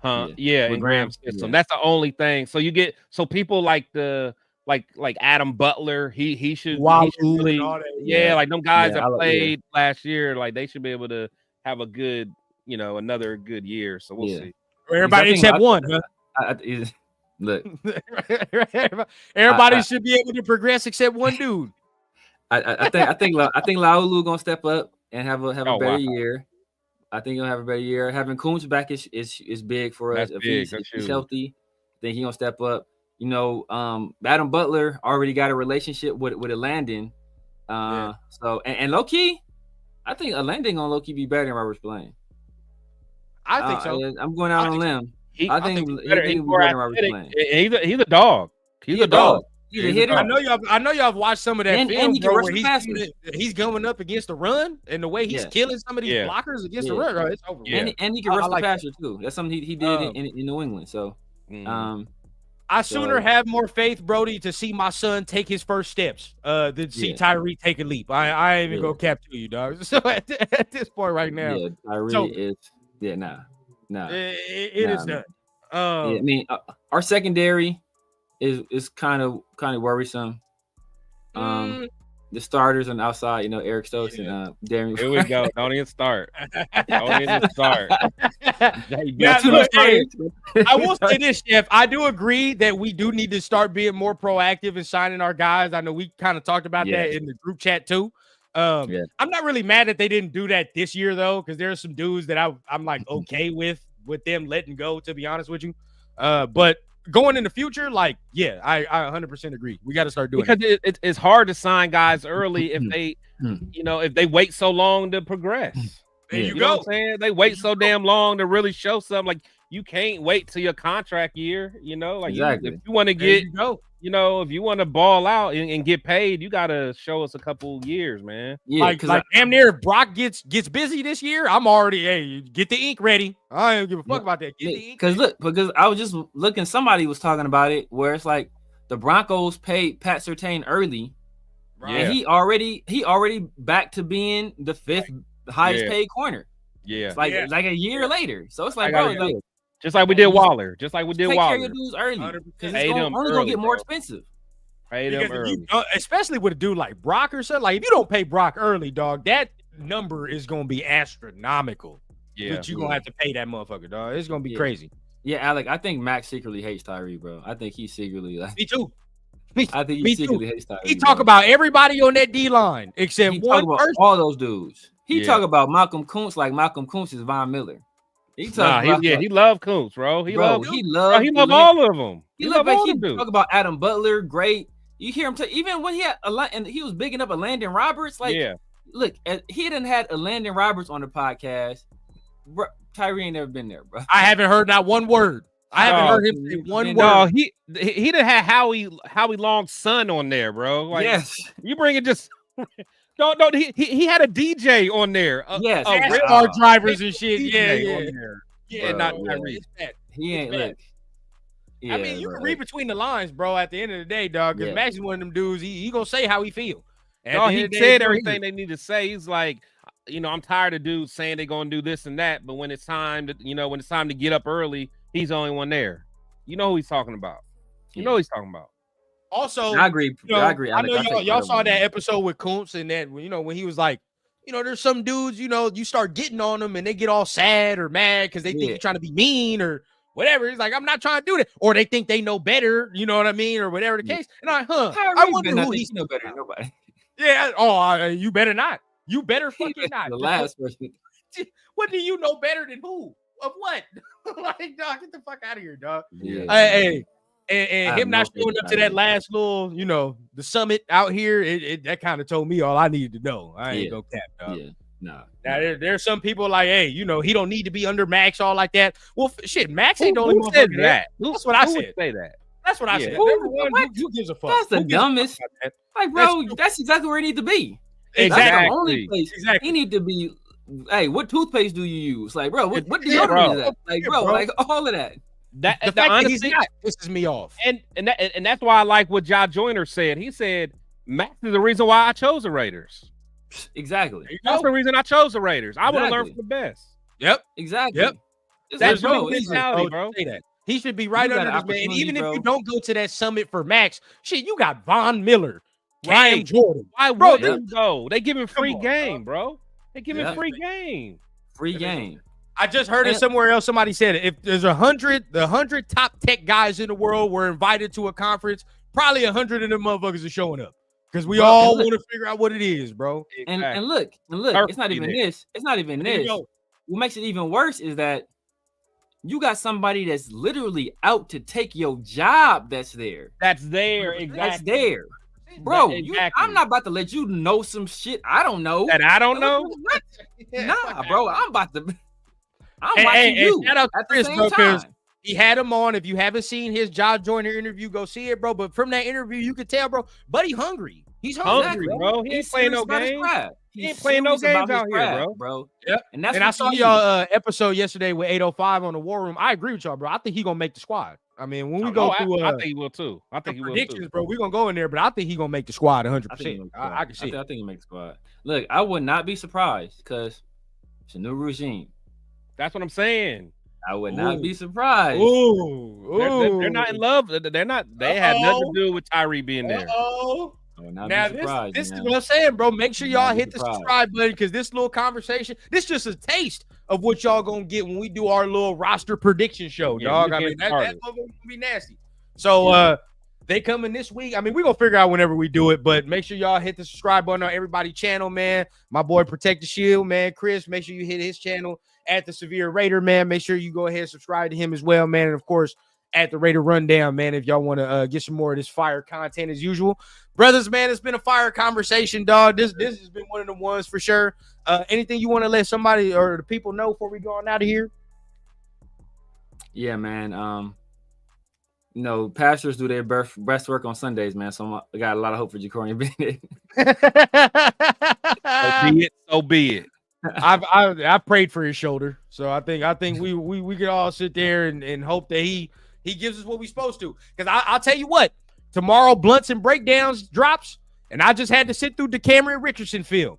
Huh? Yeah. Yeah, With in Graham's Graham? system. Yeah. That's the only thing. So people like like Adam Butler, he should Wazoo really, and all that. yeah, like them guys Yeah, that I like- played last year, like they should be able to have a good, another good year. So we'll Yeah. see. Everybody Because I except think- one. Huh? Look, Everybody I- should be able to progress except one dude. I think Laulu gonna step up and have a Oh, better wow. year. I think he'll have a better year. Having Kuntz back is big for us. That's If big. he's, That's if he's huge. healthy, I think he's gonna step up. Adam Butler already got a relationship with a Landon. So and low key, I think a Landon gonna low key be better than Robert's playing. I think so. I'm going out on a limb. I think he's better. He's more Roberts athletic. playing. He's a dog. He's a dog. He's a hitter. I know y'all have watched some of that And film, he can bro, rush where the passer. he's going up against the run and the way he's killing some of these blockers against the run. Bro, it's over. Yeah. And he can rush like the passer too. That's something he did in New England. So, I sooner have more faith, Brody, to see my son take his first steps than see Tyree take a leap. I ain't even gonna cap to you, dog. So at this point right now, Tyree is nah. It is done. I mean, our secondary is kind of worrisome. The starters on the outside, Eric Stokes and Darian. Here we go. Don't even start. Don't even start. Now, look, hey, I will say this, Chef. I do agree that we do need to start being more proactive in signing our guys. I know we kind of talked about that in the group chat too. I'm not really mad that they didn't do that this year though, because there are some dudes that I'm like okay with them letting go. To be honest with you, but going in the future, like, I 100% agree. We got to start doing it because it's hard to sign guys early if they, if they wait so long to progress. There you know go. What I'm saying? They wait so damn long to really show something. Like you can't wait till your contract year. Like exactly. If you want to get, if you want to ball out and get paid, you got to show us a couple years, man. Yeah, like damn near Brock gets busy this year. I'm already get the ink ready. I don't give a fuck about that. Get the ink. Because I was just looking. Somebody was talking about it where it's like the Broncos paid Pat Surtain early, right? And he already back to being the fifth highest paid corner. Yeah, it's like a year later. So it's like, bro, just like we did Waller. Just like we did take Waller. Care of your dudes early. Because it's only going to get more expensive. Pay them early. Especially with a dude like Brock or something. Like, if you don't pay Brock early, dog, that number is going to be astronomical. Yeah. But you're going to have to pay that motherfucker, dog. It's going to be crazy. Yeah, Alec, I think Max secretly hates Tyree, bro. I think he secretly Me too. I think he secretly hates Tyree. He talk about everybody on that D-line except one person. All those dudes. He talk about Malcolm Kuntz like Malcolm Kuntz is Von Miller. He love Kuntz, bro. He love all of them. He talk about Adam Butler, great. You hear him even when he had and he was bigging up a Landon Roberts. Like, look, he didn't had a Landon Roberts on the podcast. Bro, Tyree ain't never been there, bro. I haven't heard not one word. I haven't heard him say one word. No, he didn't have Howie Long's son on there, bro. Like, you bring it just. No, he had a DJ on there. Car drivers and shit. Yeah, bro, not Tyree. He ain't look. Yeah, I mean, you can read between the lines, bro. At the end of the day, dog, because Max is one of them dudes. He gonna say how he feel. No, he said everything they need to say. He's like, I'm tired of dudes saying they're gonna do this and that, but when it's time to get up early, he's the only one there. You know who he's talking about. You know who he's talking about. Also, I agree. I agree. I know y'all saw that episode with Kuntz and that when he was like, there's some dudes, you start getting on them and they get all sad or mad because they think you're trying to be mean or whatever. He's like, I'm not trying to do that, or they think they know better. You know what I mean, or whatever the case. And I wonder who he's know better than nobody. Yeah. Oh, you better not. You better fucking not. The last person. What do you know better than who? Of what? Like, dog, get the fuck out of here, dog. Yeah. Hey. And him not showing up to that last little, the summit out here, that kind of told me all I needed to know. I ain't gonna cap, dog. Yeah, nah. Now there's some people like, hey, he don't need to be under Max all like that. Well, shit, Max ain't the only one said that. That's what I said. Would say that. That's what I said. Who gives a fuck? That's the dumbest. Like, bro, that's exactly where he need to be. Exactly. That's the only place he need to be. Hey, what toothpaste do you use? Like, bro, what deodorant is that? Like, bro, like all of that. The fact that he's not pisses me off. And that's why I like what Ja Joyner said. He said, Max is the reason why I chose the Raiders. Exactly. That's the reason I chose the Raiders. I want to learn from the best. Yep. Exactly. Yep. That's mentality, bro. Say that. He should be right under this man. And even if you don't go to that summit for Max, shit, you got Von Miller, Ryan Jordan. Why would you go? They give him free game, bro. They give him free game. Free game. I just heard it somewhere else. Somebody said it. If there's 100 top tech guys in the world were invited to a conference, probably 100 of them motherfuckers are showing up because we all want to figure out what it is, bro. And look, it's not even this. It's not even this. What makes it even worse is that you got somebody that's literally out to take your job. That's there. Exactly. That's there, bro. I'm not about to let you know some shit I don't know. That I don't know. Nah, bro. I'm about to. I'm watching you shout out to at the Chris, same bro, 'cause time. he had him on. If you haven't seen his Josh Joyner interview, go see it, bro. But from that interview, you could tell, bro, buddy hungry. He's hungry, Hungry, bro. He ain't He's playing serious no about his games. craft. He ain't playing no serious about games his out here, craft, bro. Yep. And that's And I what saw you y'all episode yesterday with 805 on the War Room. I agree with y'all, bro. I think he gonna make the squad. I mean, when we go through I think he will too. I think he will predictions, too. bro, we're gonna go in there, but I think he gonna make the squad 100%. I can see I think he makes the squad. Look, I would not be surprised because it's a new regime. That's what I'm saying. I would not be surprised. They're not in love. They're not. They had nothing to do with Tyree being there. Now this is what I'm saying, bro. Make sure y'all hit the subscribe button because this little conversation, this just a taste of what y'all gonna get when we do our little roster prediction show, dog. I mean, that's gonna be nasty. So they coming this week. I mean, we're gonna figure out whenever we do it, but make sure y'all hit the subscribe button on everybody's channel, man. My boy Protect the Shield, man. Chris, make sure you hit his channel at the Severe Raider, man. Make sure you go ahead and subscribe to him as well, man. And of course, at the Raider Rundown, man, if y'all want to get some more of this fire content as usual. Brothers, man, it's been a fire conversation, dog. This has been one of the ones for sure. Anything you want to let somebody or the people know before we go on out of here? Yeah, man. Pastors do their breast work on Sundays, man. So I got a lot of hope for Ja'Cory Bennett. So be it. I prayed for his shoulder, so I think we could all sit there and hope that he gives us what we're supposed to. Because I'll tell you what, tomorrow Blunts and Breakdowns drops, and I just had to sit through the Cameron Richardson film.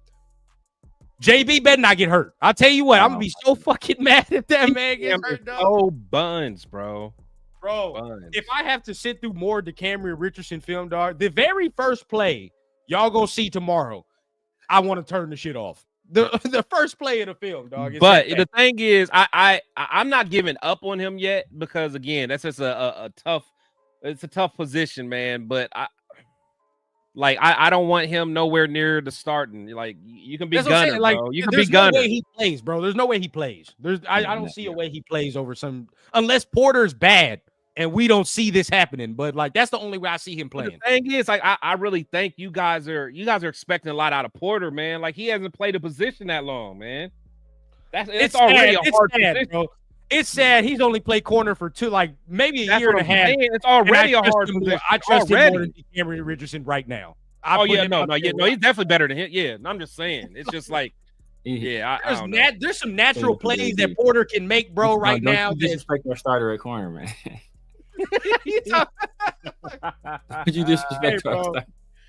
JB better not get hurt. I'll tell you what, I'm gonna be so fucking mad if that man gets hurt. Oh, buns, bro. Buns. If I have to sit through more of the Cameron Richardson film, dog, the very first play y'all gonna see tomorrow, I want to turn the shit off. The first play of the film, dog. But the thing is, I'm not giving up on him yet because again, that's just a tough position, man. But I don't want him nowhere near the starting. Like you can be gunner, bro. You can be gunner. No way he plays, bro. There's no way he plays. I don't see a way he plays over some unless Porter's bad. And we don't see this happening, but like that's the only way I see him playing. The thing is, like, I really think you guys are expecting a lot out of Porter, man. Like he hasn't played a position that long, man. It's already a hard position, bro. It's sad. He's only played corner for maybe a year and a half. It's already a hard position. I trust him more than Cameron Richardson right now. He's definitely better than him. Yeah, I'm just saying. It's just like, there's some natural plays that Porter can make, bro. Right now, disrespect our starter at corner, man. You disrespect our starter.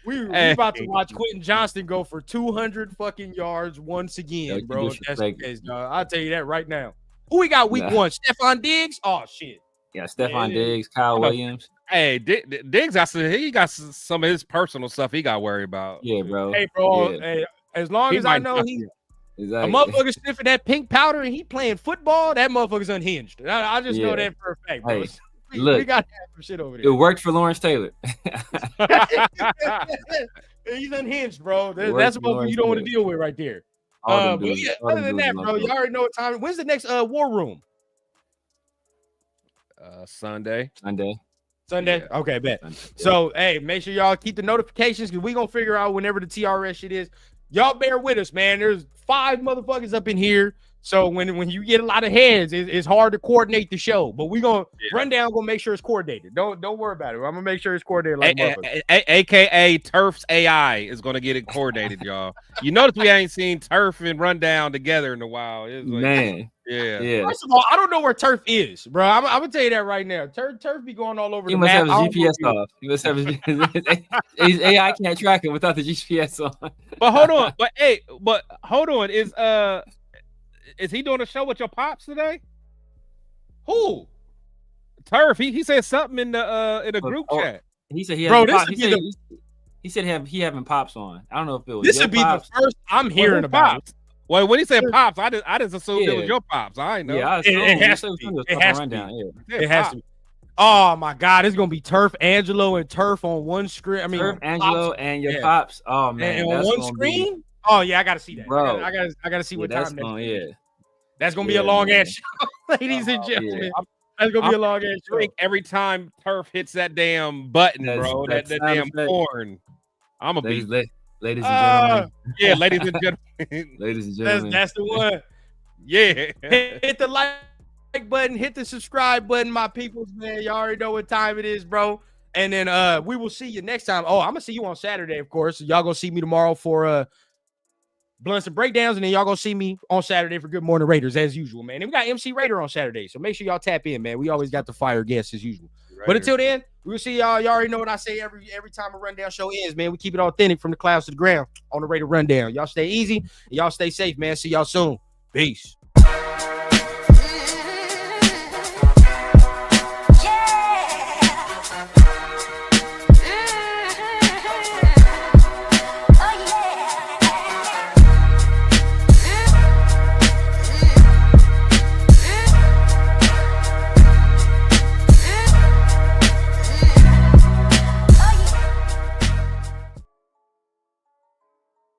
We about to watch Quentin Johnston go for 200 fucking yards once again, bro. That's the case, dog. I'll tell you that right now. Who we got week 1? Stephon Diggs? Oh shit. Yeah, Stephon Diggs, Kyle Williams. Hey, Diggs he got some of his personal stuff he got to worry about. Yeah, bro. Hey, bro. Yeah. Hey, as long as I know a motherfucker sniffing that pink powder and he playing football, that motherfucker's unhinged. I just know that for a fact, bro. Hey, we got to have some shit over there. It worked for Lawrence Taylor. He's unhinged, bro. That's a motherfucker you don't want to deal with right there. Other than that, bro, you already know what time. When's the next War Room? Sunday. Yeah. Okay, bet. Sunday. So, hey, make sure y'all keep the notifications because we're going to figure out whenever the TRS shit is. Y'all bear with us, man. There's 5 motherfuckers up in here. So when you get a lot of heads, it's hard to coordinate the show. But we're going to Rundown, going to make sure it's coordinated. Don't worry about it. I'm going to make sure it's coordinated. AKA Turf's AI is going to get it coordinated, y'all. You notice we ain't seen Turf and Rundown together in a while. Man. Yeah. First of all, I don't know where Turf is, bro. I'm gonna tell you that right now. Turf be going all over the map. He must have his GPS off. He must have his AI can't track it without the GPS on. But hold on. But hold on. Is he doing a show with your pops today? Who? Turf. He said something in the group chat. He said he having pops on. I don't know if it was. This would be the first I'm hearing about it. Well, when he said pops, I just assumed it was your pops. I ain't know. Yeah, it has to be. It has to be. Oh my God, it's gonna be Turf, Angelo, and Turf on one screen. I mean, Turf, Angelo, and your pops. Oh man, and on one screen. Oh yeah, I gotta see that, bro. I gotta see what time that is. Yeah, that's gonna be a long ass show, ladies and gentlemen. That's gonna be a long ass show. Every time Turf hits that damn button, bro, that damn horn, I'm a beat. Ladies and gentlemen. Yeah, ladies and gentlemen. Ladies and gentlemen. That's the one. Yeah. Hit the like button, hit the subscribe button, my peoples, man. Y'all already know what time it is, bro. And then we will see you next time. Oh, I'm gonna see you on Saturday, of course. Y'all gonna see me tomorrow for Blunts and Breakdowns, and then y'all gonna see me on Saturday for Good Morning Raiders as usual, man. And we got MC Raider on Saturday, so make sure y'all tap in, man. We always got the fire guests as usual. Raiders. But until then, we'll see y'all. Y'all already know what I say every time a rundown show ends, man. We keep it authentic from the clouds to the ground on the Raider Rundown. Y'all stay easy and y'all stay safe, man. See y'all soon. Peace.